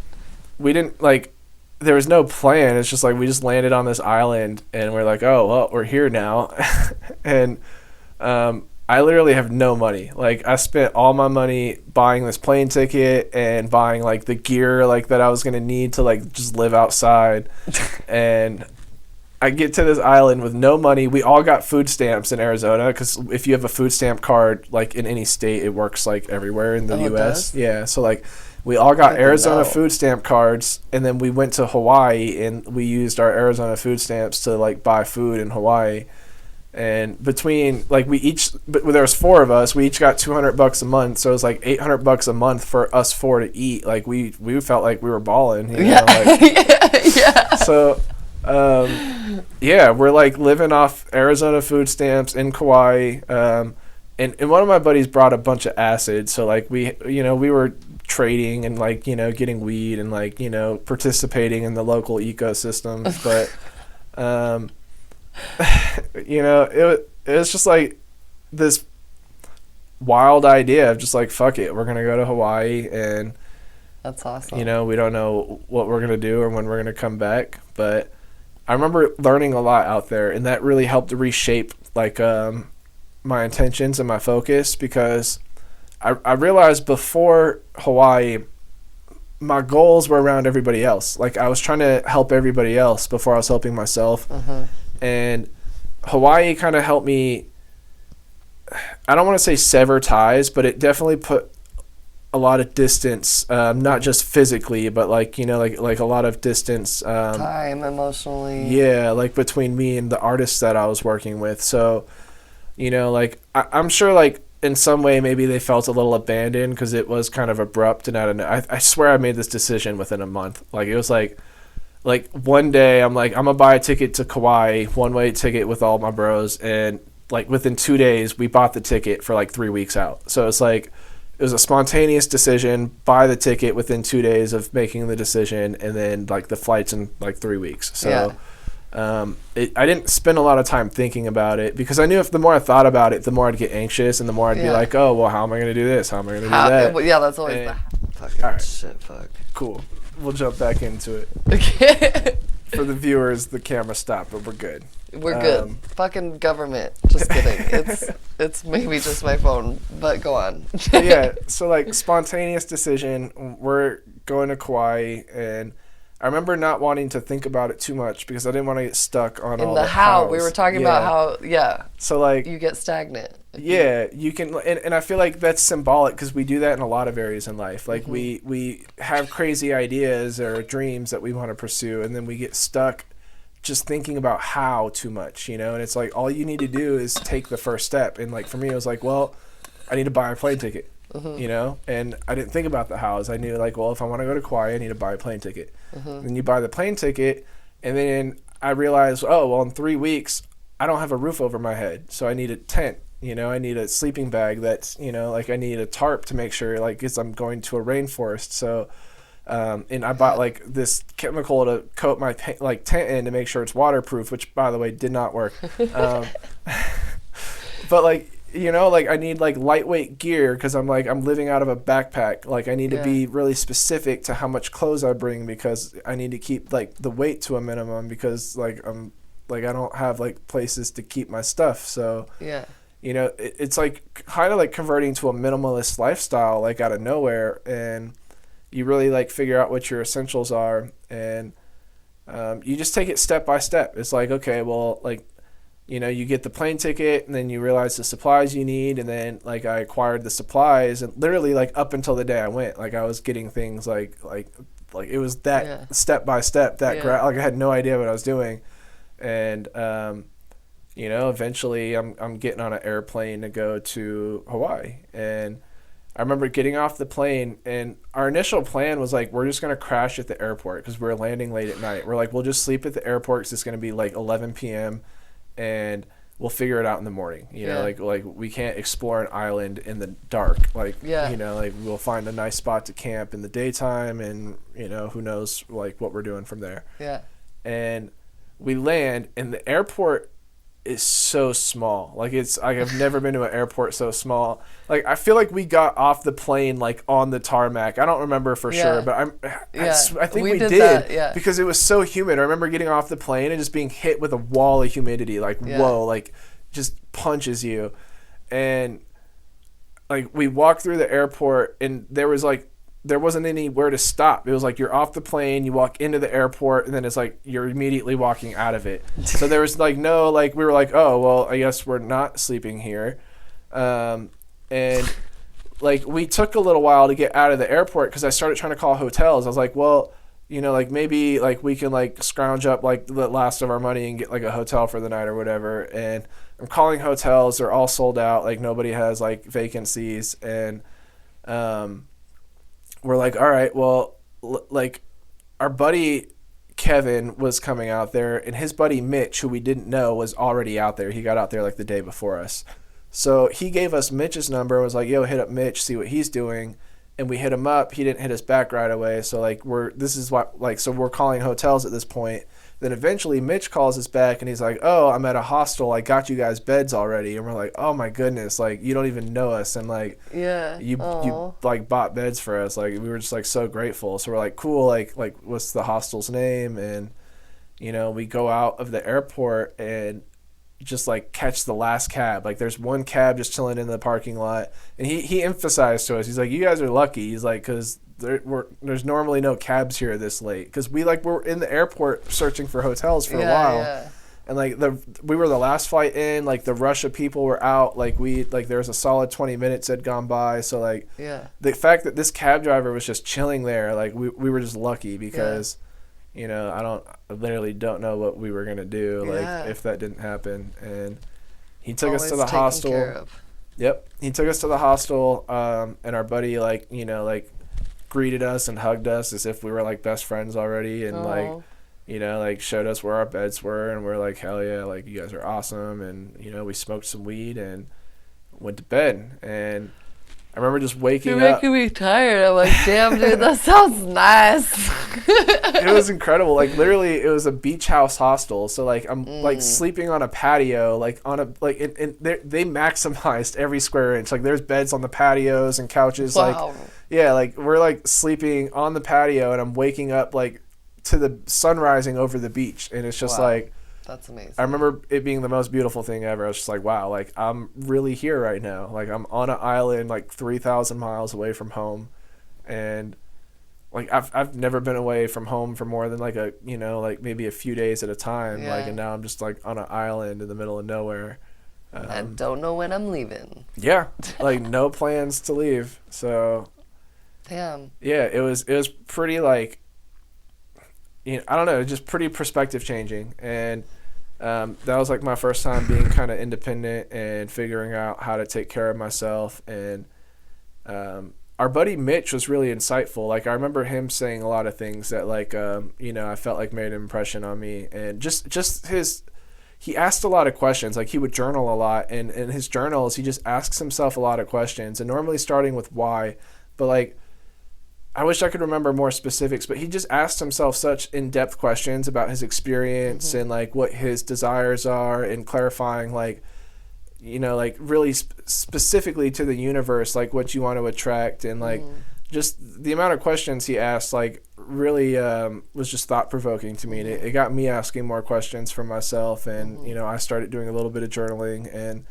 We didn't like. there was no plan. It's just like we just landed on this island and we're like, oh well, we're here now. And I literally have no money. Like I spent all my money buying this plane ticket and buying like the gear like that I was gonna need to like just live outside. And I get to this island with no money. We all got food stamps in Arizona because if you have a food stamp card like in any state, it works like everywhere in the U.S. Yeah, so like we all got Arizona food stamp cards, and then we went to Hawaii and we used our Arizona food stamps to like buy food in Hawaii. And between like but there was 4 of us, we each got $200 a month, so it was like $800 a month for us 4 to eat. Like we felt like we were balling, you know? Like, yeah. So yeah, we're like living off Arizona food stamps in Kauai. And one of my buddies brought a bunch of acid, so like we were trading and like getting weed and like participating in the local ecosystem. But it was just like this wild idea of just like, fuck it, we're gonna go to Hawaii. And that's awesome. We don't know what we're gonna do or when we're gonna come back, but I remember learning a lot out there, and that really helped to reshape like my intentions and my focus, because I realized before Hawaii my goals were around everybody else. Like I was trying to help everybody else before I was helping myself. And Hawaii kind of helped me, I don't want to say sever ties, but it definitely put a lot of distance, not just physically, but like like a lot of distance, time emotionally, like between me and the artists that I was working with. So like I'm sure like in some way maybe they felt a little abandoned because it was kind of abrupt, and I swear I made this decision within a month. Like it was like one day I'm like, I'm gonna buy a ticket to Kauai, one-way ticket with all my bros, and like within 2 days we bought the ticket for like 3 weeks out. So it's like it was a spontaneous decision, buy the ticket within 2 days of making the decision, and then like the flight's in like 3 weeks. So I didn't spend a lot of time thinking about it, because I knew if the more I thought about it, the more I'd get anxious, and the more I'd be like, oh well, how am I gonna do this, how am I gonna do that? Yeah, that's always the fucking shit. Fuck. Cool, we'll jump back into it. Okay. For the viewers, the camera stopped, but we're good. We're good. Fucking government. Just kidding. It's maybe just my phone, but go on. Yeah, so like spontaneous decision. We're going to Kauai, and I remember not wanting to think about it too much because I didn't want to get stuck on all the hows. We were talking about how, so like you get stagnant. Yeah, you can, and I feel like that's symbolic because we do that in a lot of areas in life. Like we have crazy ideas or dreams that we want to pursue, and then we get stuck just thinking about how too much, and it's like all you need to do is take the first step. And like for me, it was like, well, I need to buy a plane ticket, and I didn't think about the hows. I knew like, well, if I want to go to Kauai, I need to buy a plane ticket. Then you buy the plane ticket, and then I realized, oh, well, in 3 weeks, I don't have a roof over my head, so I need a tent. I need a sleeping bag that's, like I need a tarp to make sure, like, because I'm going to a rainforest. So, and I bought like this chemical to coat my tent in to make sure it's waterproof, which by the way did not work. But like, like I need like lightweight gear because I'm living out of a backpack. Like I need to be really specific to how much clothes I bring because I need to keep like the weight to a minimum because like I don't have like places to keep my stuff. So it's like kind of like converting to a minimalist lifestyle like out of nowhere, and you really like figure out what your essentials are, and you just take it step by step. It's like, okay, well, like, you get the plane ticket, and then you realize the supplies you need, and then like I acquired the supplies, and literally like up until the day I went, like I was getting things like it was that step by step like I had no idea what I was doing, and eventually I'm getting on an airplane to go to Hawaii. And I remember getting off the plane, and our initial plan was like, we're just going to crash at the airport because we're landing late at night. We're like, we'll just sleep at the airport because it's going to be like 11 p.m. and we'll figure it out in the morning. Like we can't explore an island in the dark. Like, like we'll find a nice spot to camp in the daytime, and, who knows like what we're doing from there. Yeah. And we land, and the airport is so small. Like it's like I've never been to an airport so small. Like I feel like we got off the plane like on the tarmac. I don't remember for sure, but I think we did that, because it was so humid. I remember getting off the plane and just being hit with a wall of humidity. Like whoa, like just punches you. And like we walked through the airport and there wasn't anywhere to stop. It was like you're off the plane, you walk into the airport, and then it's like you're immediately walking out of it. So there was like no, like we were like, oh, well, I guess we're not sleeping here. And like we took a little while to get out of the airport because I started trying to call hotels. I was like, well, you know, like maybe like we can like scrounge up like the last of our money and get like a hotel for the night or whatever. And I'm calling hotels. They're all sold out. Like nobody has like vacancies. And we're like, all right, well, like our buddy Kevin was coming out there, and his buddy Mitch, who we didn't know, was already out there. He got out there like the day before us. So he gave us Mitch's number and was like, yo, hit up Mitch, see what he's doing. And we hit him up. He didn't hit us back right away. So like we're calling hotels at this point. Then eventually Mitch calls us back and he's like, oh, I'm at a hostel. I got you guys beds already. And we're like, oh my goodness, like you don't even know us. And like, you like bought beds for us. Like we were just like so grateful. So we're like, cool. Like what's the hostel's name? And, you know, we go out of the airport and just like catch the last cab. Like there's one cab just chilling in the parking lot. And he emphasized to us, he's like, you guys are lucky. He's like, cause there's normally no cabs here this late because we're in the airport searching for hotels for a while, and like we were the last flight in. Like the rush of people were out. Like there was a solid 20 minutes had gone by. So like the fact that this cab driver was just chilling there, like we were just lucky because you know I literally don't know what we were gonna do like if that didn't happen. And he took us to the hostel. Yep, he took us to the hostel, and our buddy like you know like greeted us and hugged us as if we were like best friends already, and like you know like showed us where our beds were, and we're like, hell yeah, like you guys are awesome. And you know we smoked some weed and went to bed. And I remember just waking up. You're making me tired. I'm like, damn dude, that sounds nice. It was incredible. Like literally it was a beach house hostel, so like I'm like sleeping on a patio, like on a like and they maximized every square inch. Like there's beds on the patios and couches. Wow. Like we're like sleeping on the patio, and I'm waking up like to the sun rising over the beach, and it's just like that's amazing. I remember it being the most beautiful thing ever. I was just like, wow, like I'm really here right now. Like I'm on an island like 3,000 miles away from home, and like I've never been away from home for more than like a you know like maybe a few days at a time. Like and now I'm just like on an island in the middle of nowhere. I don't know when I'm leaving. Yeah, like no plans to leave. So. Damn. Yeah, it was pretty like, you know, I don't know, just pretty perspective changing. And that was like my first time being kind of independent and figuring out how to take care of myself. And our buddy Mitch was really insightful. Like I remember him saying a lot of things that like, you know, I felt like made an impression on me. And just he asked a lot of questions. Like he would journal a lot, and in his journals he just asks himself a lot of questions, and normally starting with why. But like I wish I could remember more specifics, but he just asked himself such in-depth questions about his experience and like what his desires are, and clarifying like, you know, like really specifically to the universe, like what you want to attract. And like just the amount of questions he asked like really was just thought-provoking to me. And it got me asking more questions for myself. And, you know, I started doing a little bit of journaling. And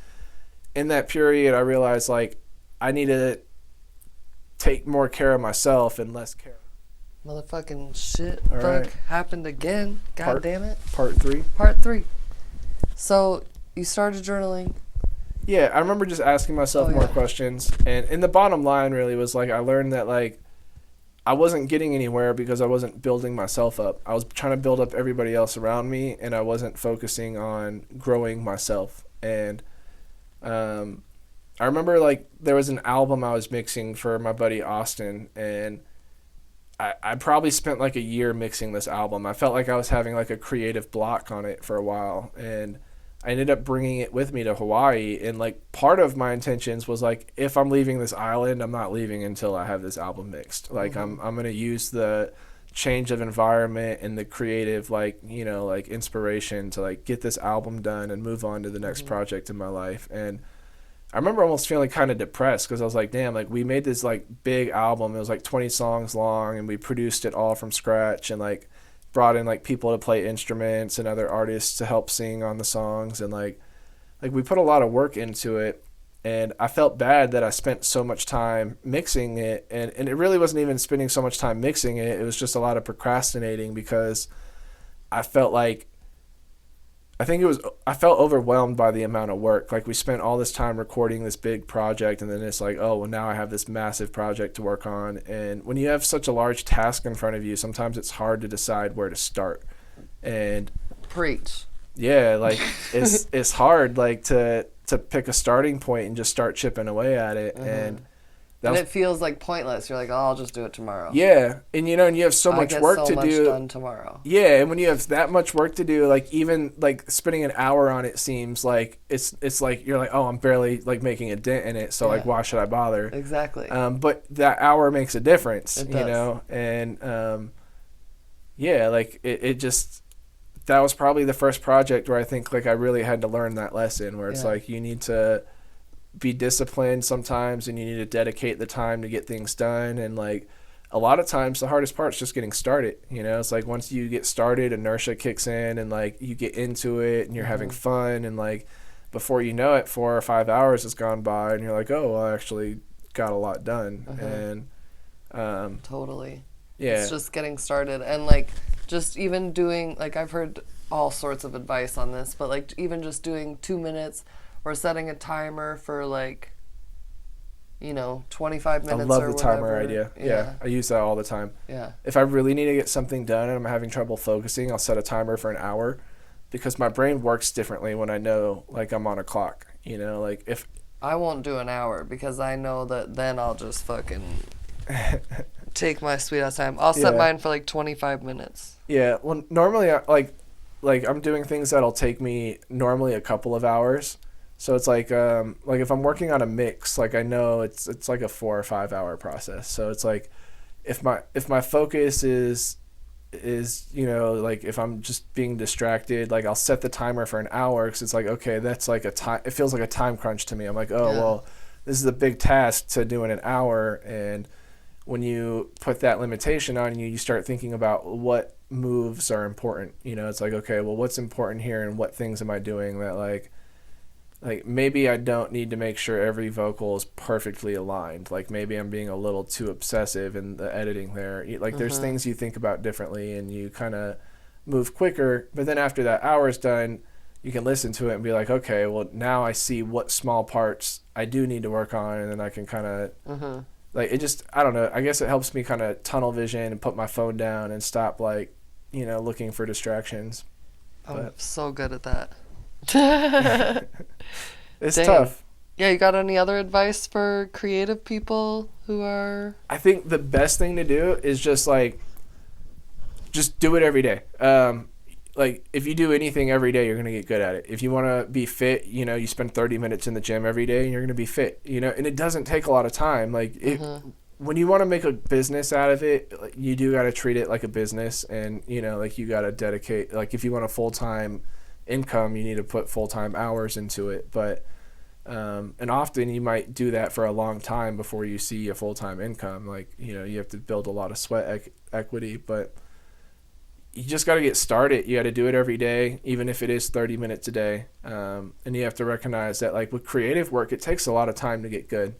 in that period, I realized like I needed to take more care of myself and less care. Motherfucking shit happened again. God damn it. Part 3. Part 3. So you started journaling. Yeah, I remember just asking myself more questions. And the bottom line really was like I learned that like I wasn't getting anywhere because I wasn't building myself up. I was trying to build up everybody else around me, and I wasn't focusing on growing myself. And I remember like there was an album I was mixing for my buddy Austin, and I probably spent like a year mixing this album. I felt like I was having like a creative block on it for a while, and I ended up bringing it with me to Hawaii. And like part of my intentions was like, if I'm leaving this island, I'm not leaving until I have this album mixed. Like I'm going to use the change of environment and the creative, like, you know, like inspiration to like get this album done and move on to the next project in my life. And I remember almost feeling kind of depressed because I was like, damn, like we made this like big album. It was like 20 songs long and we produced it all from scratch and like brought in like people to play instruments and other artists to help sing on the songs. And like we put a lot of work into it. And I felt bad that I spent so much time mixing it. And it really wasn't even spending so much time mixing it. It was just a lot of procrastinating because I felt like, I felt overwhelmed by the amount of work. Like we spent all this time recording this big project and then it's like, oh, well now I have this massive project to work on. And when you have such a large task in front of you, sometimes it's hard to decide where to start. And preach. Yeah, like it's hard like to pick a starting point and just start chipping away at it. And it feels like pointless. You're like, oh, I'll just do it tomorrow. Yeah, and you know, and you have so much work to do. I get so much done tomorrow. Yeah, and when you have that much work to do, like even like spending an hour on it seems like it's like you're like, oh, I'm barely like making a dent in it, so like why should I bother? Exactly. But that hour makes a difference, it you does. know, and yeah, like it just. That was probably the first project where I think like I really had to learn that lesson where it's like you need to be disciplined sometimes and you need to dedicate the time to get things done. And like a lot of times the hardest part is just getting started. You know, it's like once you get started, inertia kicks in and like you get into it and you're having fun. And like before you know it, 4 or 5 hours has gone by and you're like, oh, well, I actually got a lot done. And totally. Yeah. It's just getting started. And like, just even doing, like I've heard all sorts of advice on this, but like even just doing 2 minutes or setting a timer for like, you know, 25 minutes or whatever. I love the timer idea. Yeah. I use that all the time. Yeah. If I really need to get something done and I'm having trouble focusing, I'll set a timer for an hour because my brain works differently when I know like I'm on a clock, you know, like if I won't do an hour because I know that then I'll just fucking take my sweet ass time. I'll set mine for like 25 minutes. Yeah, well, normally I, like I'm doing things that'll take me normally a couple of hours. So it's like if I'm working on a mix, like I know it's like a 4 or 5 hour process. So it's like if my focus is you know, like if I'm just being distracted, like I'll set the timer for an hour because it's like, okay, that's like a time. It feels like a time crunch to me. I'm like, oh well, this is a big task to do in an hour. And when you put that limitation on you, you start thinking about what moves are important. You know, it's like, okay, well, what's important here and what things am I doing that like maybe I don't need to make sure every vocal is perfectly aligned. Like maybe I'm being a little too obsessive in the editing there. Like there's things you think about differently and you kind of move quicker. But then after that hour's done, you can listen to it and be like, okay, well, now I see what small parts I do need to work on. And then I can kind of like it just, I don't know. I guess it helps me kind of tunnel vision and put my phone down and stop like, you know, looking for distractions. I'm so good at that. It's tough. Yeah, you got any other advice for creative people who are... I think the best thing to do is just do it every day. Like if you do anything every day, you're going to get good at it. If you want to be fit, you know, you spend 30 minutes in the gym every day and you're going to be fit, you know, and it doesn't take a lot of time. Like when you want to make a business out of it, you do got to treat it like a business and, you know, like you got to dedicate, like if you want a full-time income, you need to put full-time hours into it. But and often you might do that for a long time before you see a full-time income. Like, you know, you have to build a lot of sweat equity, but you just got to get started. You got to do it every day, even if it is 30 minutes a day. And you have to recognize that like with creative work, it takes a lot of time to get good.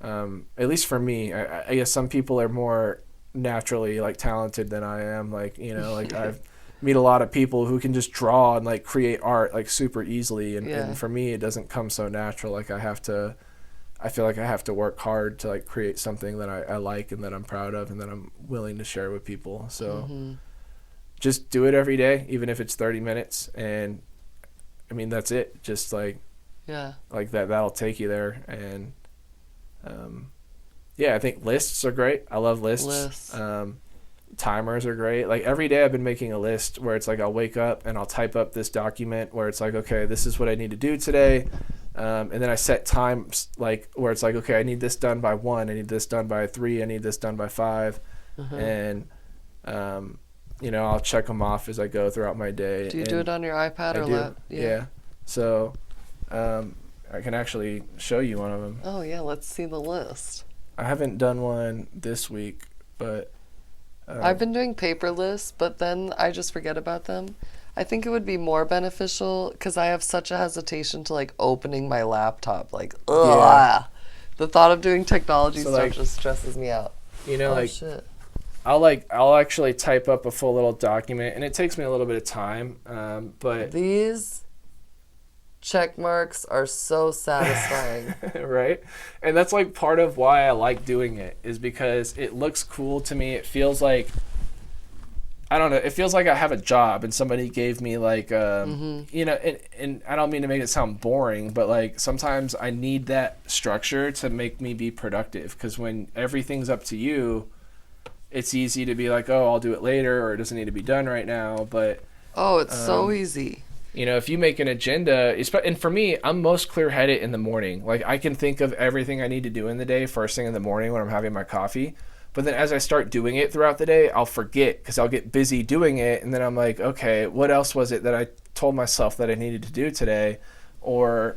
At least for me, I guess some people are more naturally like talented than I am. Like, you know, like I've meet a lot of people who can just draw and like create art like super easily. And for me, it doesn't come so natural. Like I feel like I have to work hard to like create something that I like and that I'm proud of and that I'm willing to share with people. So just do it every day, even if it's 30 minutes. And I mean, that's it. Just like, like that'll take you there. And, I think lists are great. I love lists. Timers are great. Like every day I've been making a list where it's like I'll wake up and I'll type up this document where it's like, okay, this is what I need to do today. And then I set times like where it's like, okay, I need this done by 1, I need this done by 3, I need this done by 5. And I'll check them off as I go throughout my day. Do you do it on your iPad or laptop? Yeah. So I can actually show you one of them. Oh, yeah. Let's see the list. I haven't done one this week, but... I've been doing paper lists, but then I just forget about them. I think it would be more beneficial because I have such a hesitation to like opening my laptop. Like, ugh. Yeah. The thought of doing technology stuff just stresses me out. Shit. I'll actually type up a full little document, and it takes me a little bit of time. But these check marks are so satisfying. Right? And that's like part of why I like doing it, is because it looks cool to me. It feels like, I don't know, it feels like I have a job and somebody gave me like, and I don't mean to make it sound boring, but like sometimes I need that structure to make me be productive, because when everything's up to you, it's easy to be like, oh, I'll do it later, or it doesn't need to be done right now. But it's so easy. If you make an agenda, and for me, I'm most clear-headed in the morning. Like, I can think of everything I need to do in the day first thing in the morning when I'm having my coffee. But then as I start doing it throughout the day, I'll forget because I'll get busy doing it. And then I'm like, okay, what else was it that I told myself that I needed to do today? Or,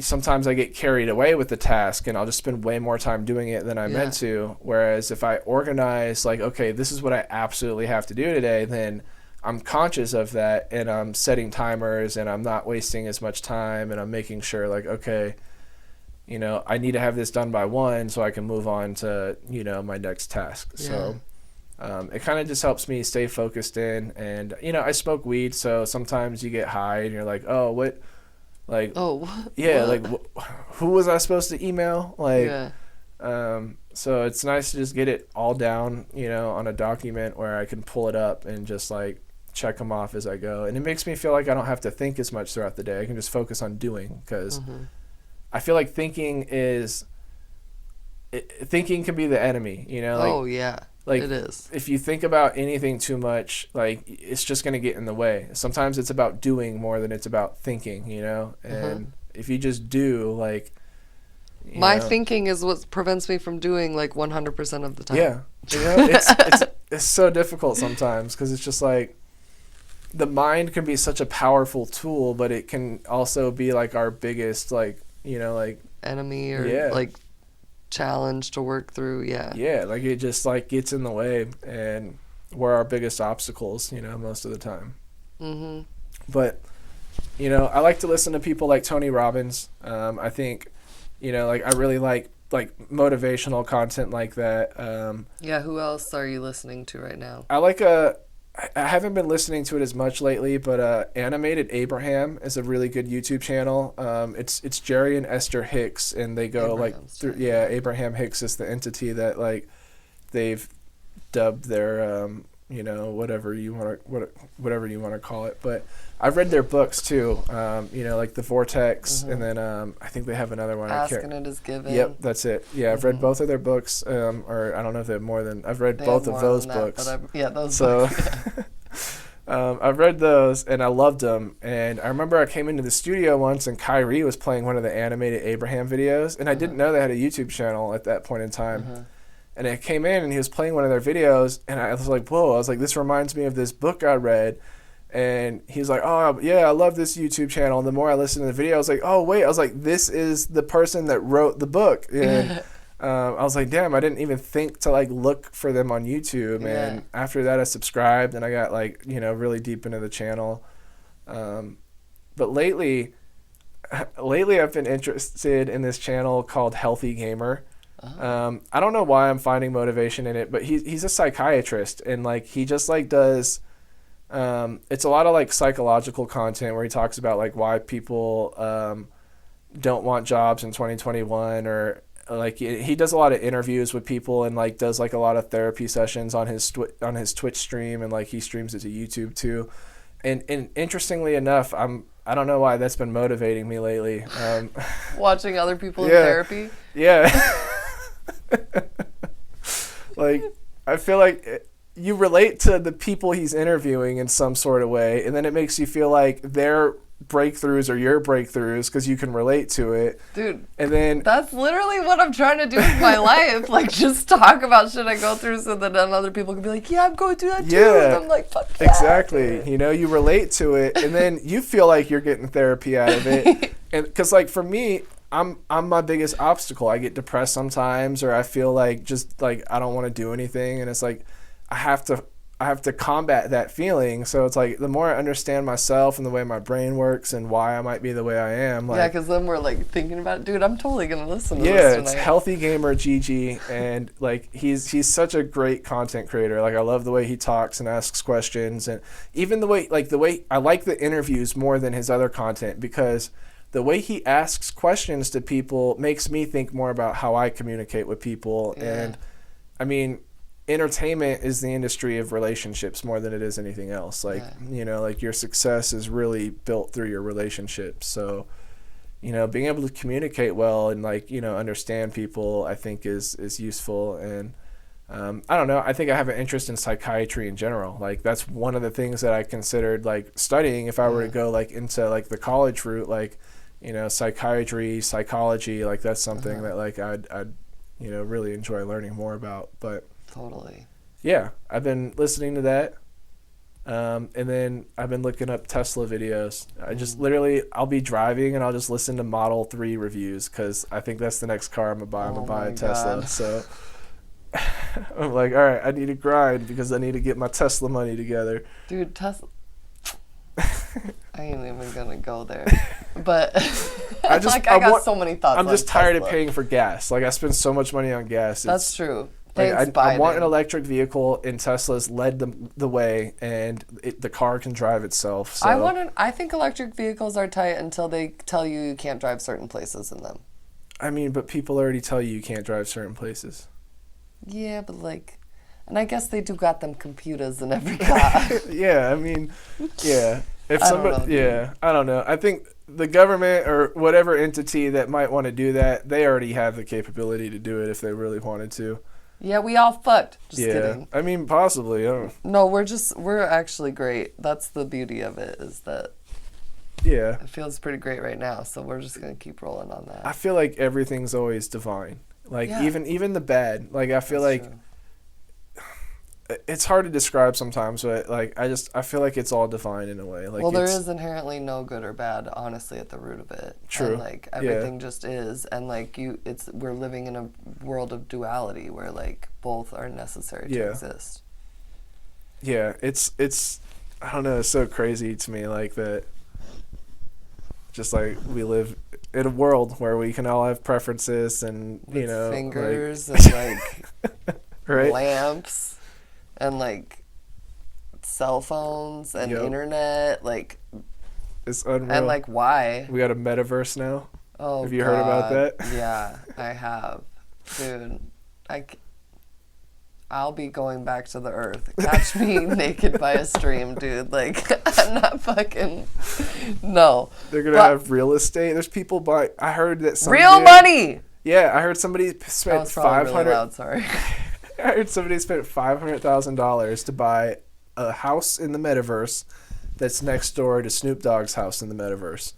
sometimes I get carried away with the task and I'll just spend way more time doing it than I meant to. Whereas if I organize, like, okay, this is what I absolutely have to do today, then I'm conscious of that, and I'm setting timers, and I'm not wasting as much time, and I'm making sure, like, okay, I need to have this done by 1 so I can move on to, my next task. Yeah. So it kind of just helps me stay focused in. And, I smoke weed, so sometimes you get high, and you're like, oh, what? Like, oh, yeah, what? Like, who was I supposed to email? Like, so it's nice to just get it all down, on a document where I can pull it up and just, like, check them off as I go. And it makes me feel like I don't have to think as much throughout the day. I can just focus on doing, because I feel like thinking can be the enemy, Like, it is. If you think about anything too much, like, it's just going to get in the way. Sometimes it's about doing more than it's about thinking, and if you just do, like, my thinking is what prevents me from doing like 100% of the time. Yeah. It's so difficult sometimes, because it's just like, the mind can be such a powerful tool, but it can also be like our biggest, like, like enemy, or like challenge to work through. Yeah, like it just like gets in the way, and we're our biggest obstacles, most of the time. But I like to listen to people like Tony Robbins. I think like I really like motivational content like that. Who else are you listening to right now? I haven't been listening to it as much lately, but Animated Abraham is a really good YouTube channel. It's Jerry and Esther Hicks, and they go Abraham Hicks is the entity that like they've dubbed their whatever you want to call it. But I've read their books too. Like The Vortex, and then I think they have another one. Ask and It Is Given. Yep, that's it. Yeah, I've read both of their books, or I don't know if they have more than. I've read both of those books. Those books. I've read those, and I loved them. And I remember I came into the studio once, and Kyrie was playing one of the Animated Abraham videos, and I didn't know they had a YouTube channel at that point in time. And I came in, and he was playing one of their videos, and I was like, whoa. I was like, this reminds me of this book I read. And he was like, oh, yeah, I love this YouTube channel. And the more I listened to the video, I was like, oh, wait. I was like, this is the person that wrote the book. And I was like, damn, I didn't even think to, like, look for them on YouTube. Yeah. And after that, I subscribed, and I got, like, really deep into the channel. But lately I've been interested in this channel called Healthy Gamer. I don't know why I'm finding motivation in it, but he's a psychiatrist, and like he just like does it's a lot of like psychological content where he talks about like why people don't want jobs in 2021, or like he does a lot of interviews with people, and like does like a lot of therapy sessions on his Twitch stream, and like he streams it to YouTube too. And interestingly enough, I don't know why that's been motivating me lately. Watching other people in therapy? Yeah. Like, I feel like you relate to the people he's interviewing in some sort of way, and then it makes you feel like they're breakthroughs are your breakthroughs because you can relate to it. Dude, and then that's literally what I'm trying to do with my life. Like, just talk about shit I go through so that then other people can be like, yeah, I'm going through that too. Yeah, and I'm like, fuck yeah. Exactly. You know, you relate to it, and then you feel like you're getting therapy out of it. And because, like, for me, I'm my biggest obstacle. I get depressed sometimes, or I feel like just like I don't want to do anything, and it's like I have to combat that feeling. So it's like the more I understand myself and the way my brain works and why I might be the way I am. Like, yeah, because then we're like thinking about it. Dude, I'm totally gonna listen to this yeah, tonight. it's Healthy Gamer Gigi, and like he's such a great content creator. Like I love the way he talks and asks questions, and even the way I like the interviews more than his other content because the way he asks questions to people makes me think more about how I communicate with people. Yeah. And I mean, entertainment is the industry of relationships more than it is anything else. Like, you know, like your success is really built through your relationships. So, you know, being able to communicate well and like, you know, understand people, I think is useful. And I don't know, I think I have an interest in psychiatry in general. Like that's one of the things that I considered like studying if I were to go like into like the college route, like, you know, psychiatry, psychology, like that's something that like I'd you know, really enjoy learning more about. But totally. Yeah, I've been listening to that. And then I've been looking up Tesla videos. I just literally, I'll be driving and I'll just listen to Model 3 reviews because I think that's the next car I'm going to buy. I'm going to buy a Tesla. God. So I'm like, all right, I need to grind because I need to get my Tesla money together. Dude, Tesla. I ain't even gonna go there, but I got so many thoughts. I'm just tired of paying for gas. Like I spend so much money on gas. That's true. Like, Thanks, I want an electric vehicle, and Tesla's led the way, and the car can drive itself. So. I think electric vehicles are tight until they tell you can't drive certain places in them. I mean, but people already tell you can't drive certain places. Yeah, but like, and I guess they do got them computers in every car. Yeah, I mean, yeah. If somebody, I don't know. I think the government or whatever entity that might want to do that, they already have the capability to do it if they really wanted to. Yeah, we all fucked. Just kidding. I mean, possibly. No, we're actually great. That's the beauty of it, is that it feels pretty great right now, so we're just going to keep rolling on that. I feel like everything's always divine. Like, even the bad. Like, I feel like true. It's hard to describe sometimes, but like I feel like it's all divine in a way. Like, well, there is inherently no good or bad, honestly, at the root of it. True. And like everything just is, and like we're living in a world of duality where like both are necessary to exist. Yeah, it's I don't know, it's so crazy to me like that. Just like we live in a world where we can all have preferences and with fingers like, and like right? lamps. And like cell phones and internet, like it's unreal. And like why? We got a metaverse now. Oh, have you heard about that? Yeah, I have, dude. I'll be going back to the earth. Catch me naked by a stream, dude. Like I'm not fucking. No. They're gonna have real estate. There's people buy. I heard that some real money. Yeah, I heard somebody spent $500. Really loud, sorry. I heard somebody spent $500,000 to buy a house in the metaverse that's next door to Snoop Dogg's house in the metaverse.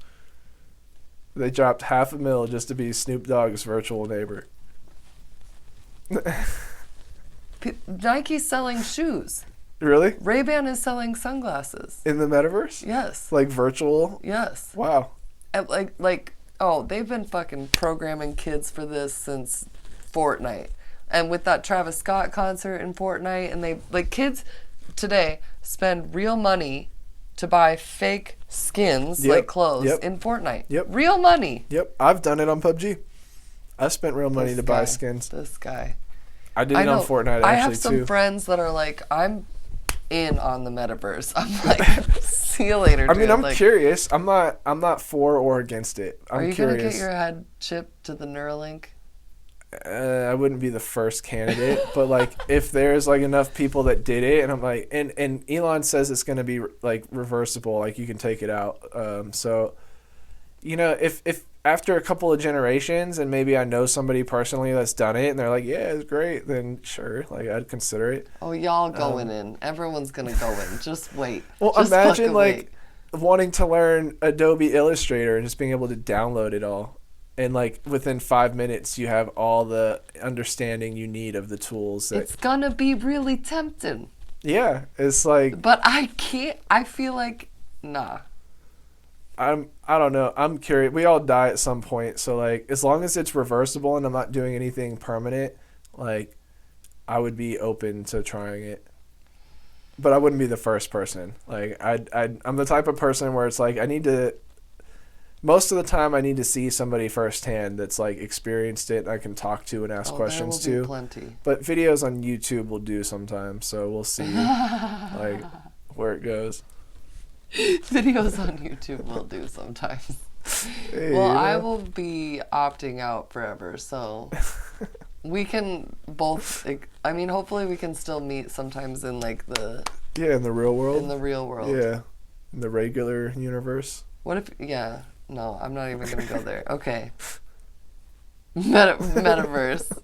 They dropped $500,000 just to be Snoop Dogg's virtual neighbor. Nike's selling shoes. Really? Ray-Ban is selling sunglasses. In the metaverse? Yes. Like virtual? Yes. Wow. And they've been fucking programming kids for this since Fortnite. And with that Travis Scott concert in Fortnite, and they like kids today spend real money to buy fake skins like clothes in Fortnite. Yep. Real money. Yep. I've done it on PUBG. I spent real money to buy skins. This guy. I did it on Fortnite actually too. I have some friends that are like, I'm in on the metaverse. I'm like, see you later, dude. I mean, I'm curious. I'm not for or against it. I'm curious. Are you gonna get your head chipped to the Neuralink? I wouldn't be the first candidate, but like if there's like enough people that did it, and I'm like, and Elon says it's going to be like reversible, like you can take it out. So, you know, if after a couple of generations, and maybe I know somebody personally that's done it, and they're like, yeah, it's great, then sure, like I'd consider it. Oh, y'all going in. Everyone's gonna go in. Just wait. Well, Just imagine like. wait. wanting to learn Adobe Illustrator and just being able to download it all. And like within 5 minutes, you have all the understanding you need of the tools. It's gonna be really tempting. Yeah, it's like. But I can't. I feel like nah. I don't know. I'm curious. We all die at some point, so like as long as it's reversible and I'm not doing anything permanent, like I would be open to trying it. But I wouldn't be the first person. Like I'm the type of person where it's like most of the time I need to see somebody firsthand that's like experienced it and I can talk to and ask questions there will to. be plenty. But videos on YouTube will do sometimes, so we'll see like where it goes. Videos on YouTube will do sometimes. Hey, well, I will be opting out forever, so we can both. I mean, hopefully, we can still meet sometimes in like in the real world. In the real world. Yeah, in the regular universe. What if? Yeah, no, I'm not even gonna go there. Okay. Metaverse.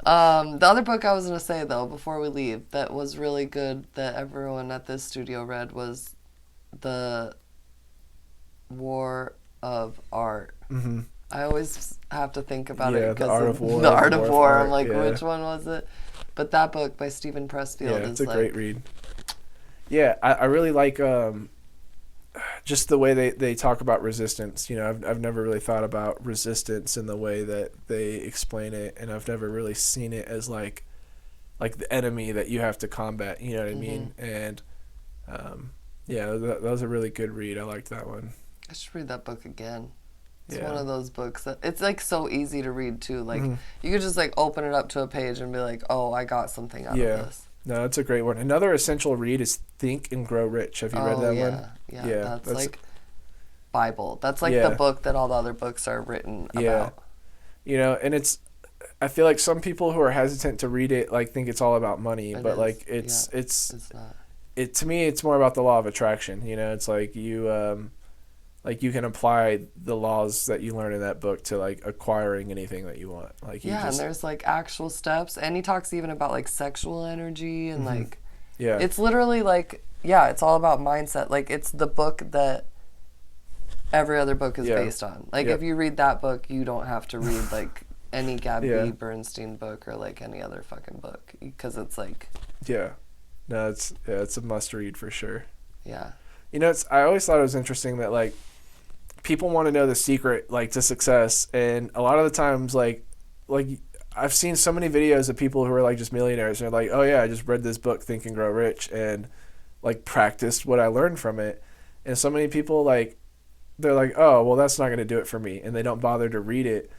The other book I was gonna say though, before we leave, that was really good that everyone at this studio read was The War of Art. Mm-hmm. I always have to think about it because The Art of War. The Art of War. Art, I'm like, which one was it? But that book by Stephen Pressfield is it's a great read. Yeah, I really like just the way they talk about resistance. You know, I've never really thought about resistance in the way that they explain it, and I've never really seen it as like the enemy that you have to combat. You know what I mean? And that was a really good read. I liked that one. I should read that book again. It's Yeah. one of those books that it's like so easy to read too. Like you could just like open it up to a page and be like, oh, I got something out of this. No, that's a great one. Another essential read is Think and Grow Rich. Have you read that one? Yeah, that's like Bible. That's like the book that all the other books are written about. You know, and I feel like some people who are hesitant to read it like think it's all about money, but like it's not. To me it's more about the law of attraction. You know, it's like you can apply the laws that you learn in that book to like acquiring anything that you want. Like and there's like actual steps, and he talks even about like sexual energy and like it's literally like it's all about mindset. Like it's the book that every other book is based on. Like if you read that book, you don't have to read like any Gabby Bernstein book or like any other fucking book because it's like it's a must read for sure. Yeah. You know, I always thought it was interesting that like people want to know the secret like to success, and a lot of the times like I've seen so many videos of people who are like just millionaires and they're like, oh yeah, I just read this book Think and Grow Rich and like practiced what I learned from it. And so many people like they're like, oh well, that's not going to do it for me, and they don't bother to read it.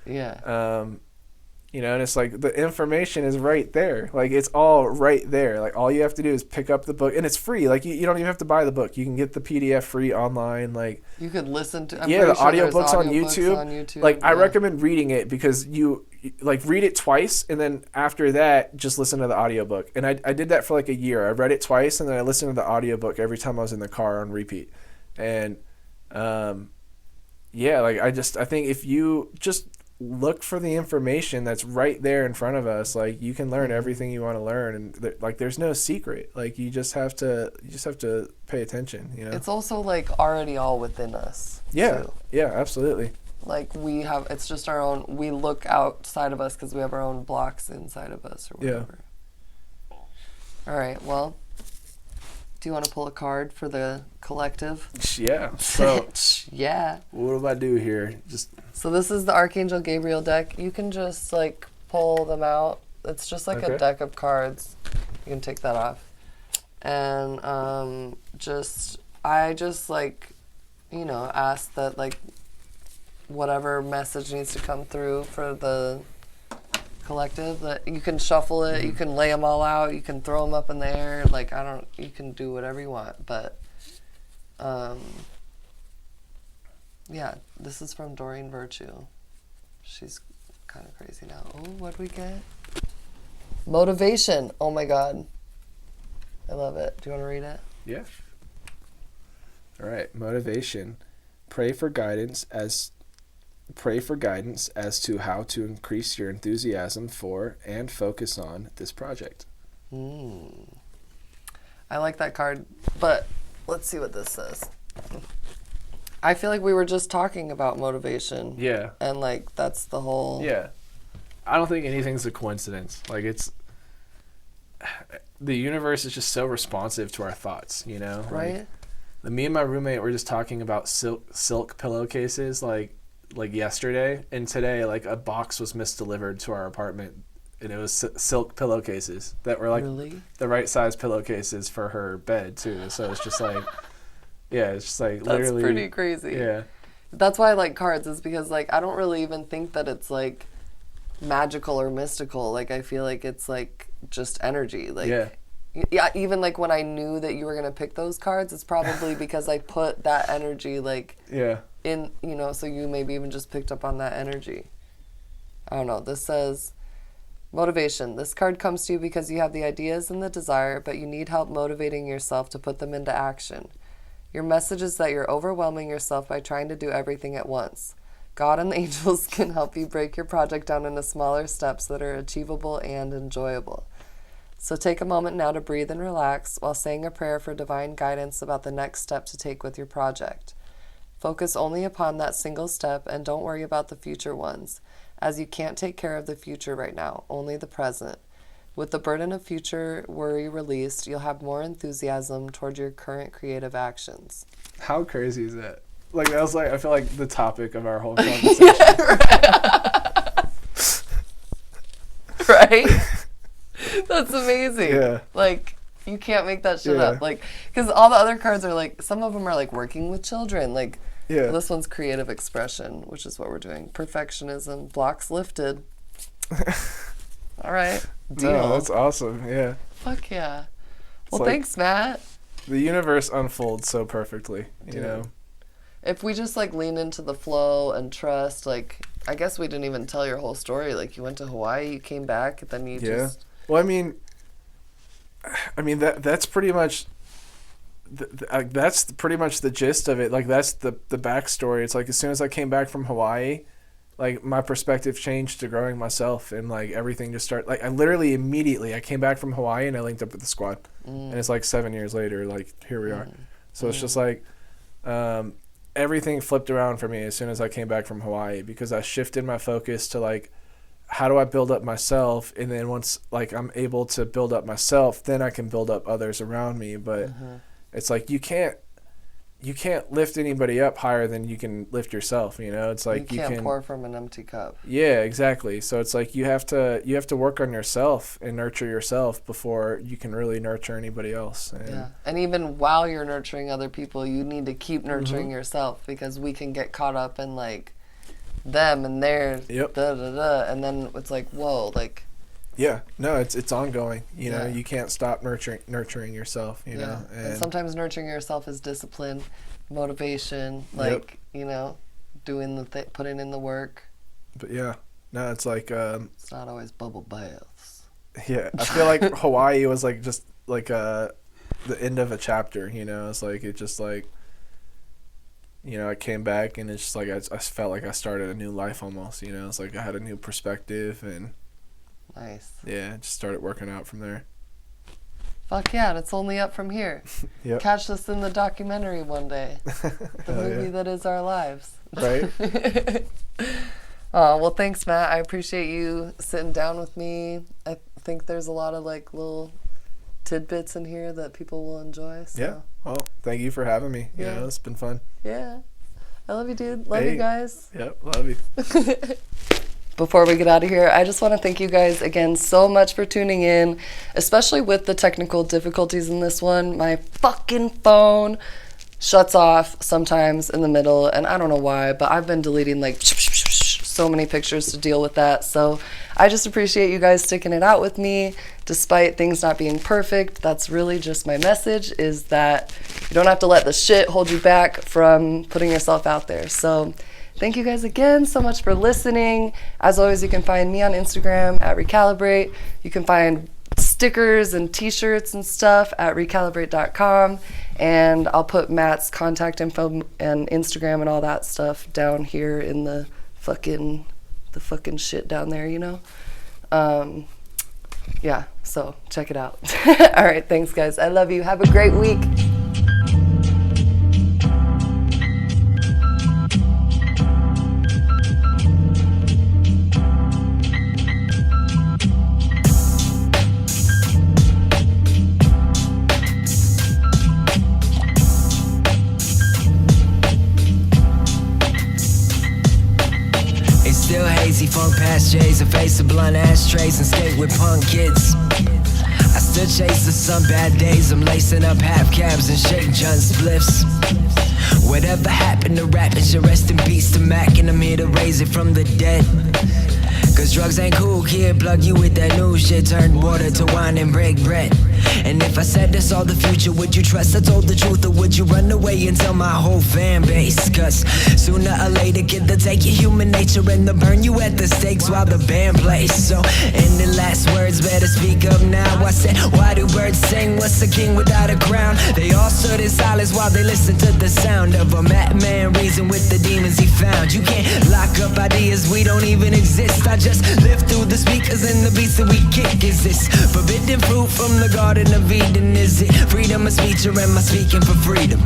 You know, and it's like the information is right there. Like it's all right there. Like all you have to do is pick up the book, and it's free. Like you don't even have to buy the book. You can get the PDF free online. Like you could listen to. the audiobooks on YouTube. Like I recommend reading it because you like read it twice, and then after that, just listen to the audiobook. And I did that for like a year. I read it twice, and then I listened to the audiobook every time I was in the car on repeat. And like I think if you just look for the information that's right there in front of us, like you can learn everything you want to learn, and like there's no secret. Like you just have to pay attention, you know. It's also like already all within us. Too. Absolutely. Like it's just our own, we look outside of us because we have our own blocks inside of us or whatever. All right, well, do you want to pull a card for the collective? Yeah. So what do I do here? So this is the Archangel Gabriel deck. You can just like pull them out. It's just like a deck of cards. You can take that off. And I just like, you know, ask that like whatever message needs to come through for the collective, that you can shuffle it, you can lay them all out, you can throw them up in the air, like you can do whatever you want, but this is from Doreen Virtue. She's kind of crazy now. Oh, what'd we get? Motivation. Oh my god, I love it. Do you want to read it? Yeah. All right, motivation. Pray for guidance as to how to increase your enthusiasm for and focus on this project. I like that card, but let's see what this says. I feel like we were just talking about motivation. Yeah. And, like, that's the whole... Yeah. I don't think anything's a coincidence. Like, it's... The universe is just so responsive to our thoughts, you know? Right? Like, me and my roommate were just talking about silk pillowcases, like yesterday. And today, like, a box was misdelivered to our apartment. And it was silk pillowcases that were, like, really? the right size pillowcases for her bed, too. So it's just, like... Yeah, it's just like literally... That's pretty crazy. Yeah. That's why I like cards, is because, like, I don't really even think that it's, like, magical or mystical. Like, I feel like it's, like, just energy. Like, yeah, even, like, when I knew that you were going to pick those cards, it's probably because I put that energy, like, in, you know, so you maybe even just picked up on that energy. I don't know. This says, motivation. This card comes to you because you have the ideas and the desire, but you need help motivating yourself to put them into action. Your message is that you're overwhelming yourself by trying to do everything at once. God and the angels can help you break your project down into smaller steps that are achievable and enjoyable. So take a moment now to breathe and relax while saying a prayer for divine guidance about the next step to take with your project. Focus only upon that single step and don't worry about the future ones, as you can't take care of the future right now, only the present. With the burden of future worry released, you'll have more enthusiasm toward your current creative actions. How crazy is that? Like, that was like, I feel like the topic of our whole conversation. Right? That's amazing. Yeah. Like, you can't make that shit up. Like, because all the other cards are like, some of them are like working with children. Like, this one's creative expression, which is what we're doing. Perfectionism, blocks lifted. All right. Deal. No, that's awesome. Yeah. Fuck yeah. Well, like, thanks, Matt. The universe unfolds so perfectly, you know? If we just, like, lean into the flow and trust, like, I guess we didn't even tell your whole story. Like, you went to Hawaii, you came back, then you just... Well, I mean, that's pretty much... that's pretty much the gist of it. Like, that's the backstory. It's like, as soon as I came back from Hawaii... Like, my perspective changed to growing myself, and, like, everything just started... Like, I literally immediately, I came back from Hawaii, and I linked up with the squad. And it's, like, 7 years later, like, here we are. So it's just, like, everything flipped around for me as soon as I came back from Hawaii, because I shifted my focus to, like, how do I build up myself? And then once, like, I'm able to build up myself, then I can build up others around me. But it's, like, you can't lift anybody up higher than you can lift yourself, you know? It's like you can't pour from an empty cup. Yeah, exactly. So it's like you have to work on yourself and nurture yourself before you can really nurture anybody else. And even while you're nurturing other people, you need to keep nurturing yourself, because we can get caught up in, like, them and their and then it's like, whoa, like... Yeah, no, it's ongoing. You know, you can't stop nurturing yourself. You know, and sometimes nurturing yourself is discipline, motivation, like you know, doing putting in the work. But yeah, no, it's like it's not always bubble baths. Yeah, I feel like Hawaii was like just like the end of a chapter. You know, it's like it just like. You know, I came back and it's just like I felt like I started a new life almost. You know, it's like I had a new perspective and. Nice. Yeah, just started working out from there. Fuck yeah, and it's only up from here. Catch us in the documentary one day. The movie that is our lives. Right. Well, thanks, Matt. I appreciate you sitting down with me. I think there's a lot of, like, little tidbits in here that people will enjoy. So. Yeah. Well, thank you for having me. You know, it's been fun. Yeah. I love you, dude. Love you guys. Yep, love you. Before we get out of here, I just want to thank you guys again so much for tuning in, especially with the technical difficulties in this one. My fucking phone shuts off sometimes in the middle, and I don't know why, but I've been deleting like so many pictures to deal with that. So I just appreciate you guys sticking it out with me despite things not being perfect. That's really just my message, is that you don't have to let the shit hold you back from putting yourself out there. So thank you guys again so much for listening. As always, you can find me on Instagram at Recalibrate. You can find stickers and t-shirts and stuff at recalibrate.com. And I'll put Matt's contact info and Instagram and all that stuff down here in the fucking shit down there, you know? Yeah, so check it out. All right, thanks, guys. I love you. Have a great week. funk past J's, a face of blunt ashtrays, and skate with punk kids. I still chasing some bad days. I'm lacing up half cabs and shake John spliffs. Whatever happened to rapping should rest in peace to Mac, and I'm here to raise it from the dead. Cause drugs ain't cool, kid, plug you with that new shit. Turn water to wine and break bread. And if I said this all the future, would you trust I told the truth, or would you run away and tell my whole fan base? Cause sooner or later, kid, they'll take your human nature and they'll burn you at the stakes while the band plays. So, in the last words, better speak up now. I said, why do birds sing? What's a king without a crown? They all stood in silence while they listened to the sound of a madman reason with the demons he found. You can't lock up ideas, we don't even exist. I just live through the speakers and the beats that we kick. Is this forbidden fruit from the Garden of Eden? Is it freedom of speech, or am I speaking for freedom?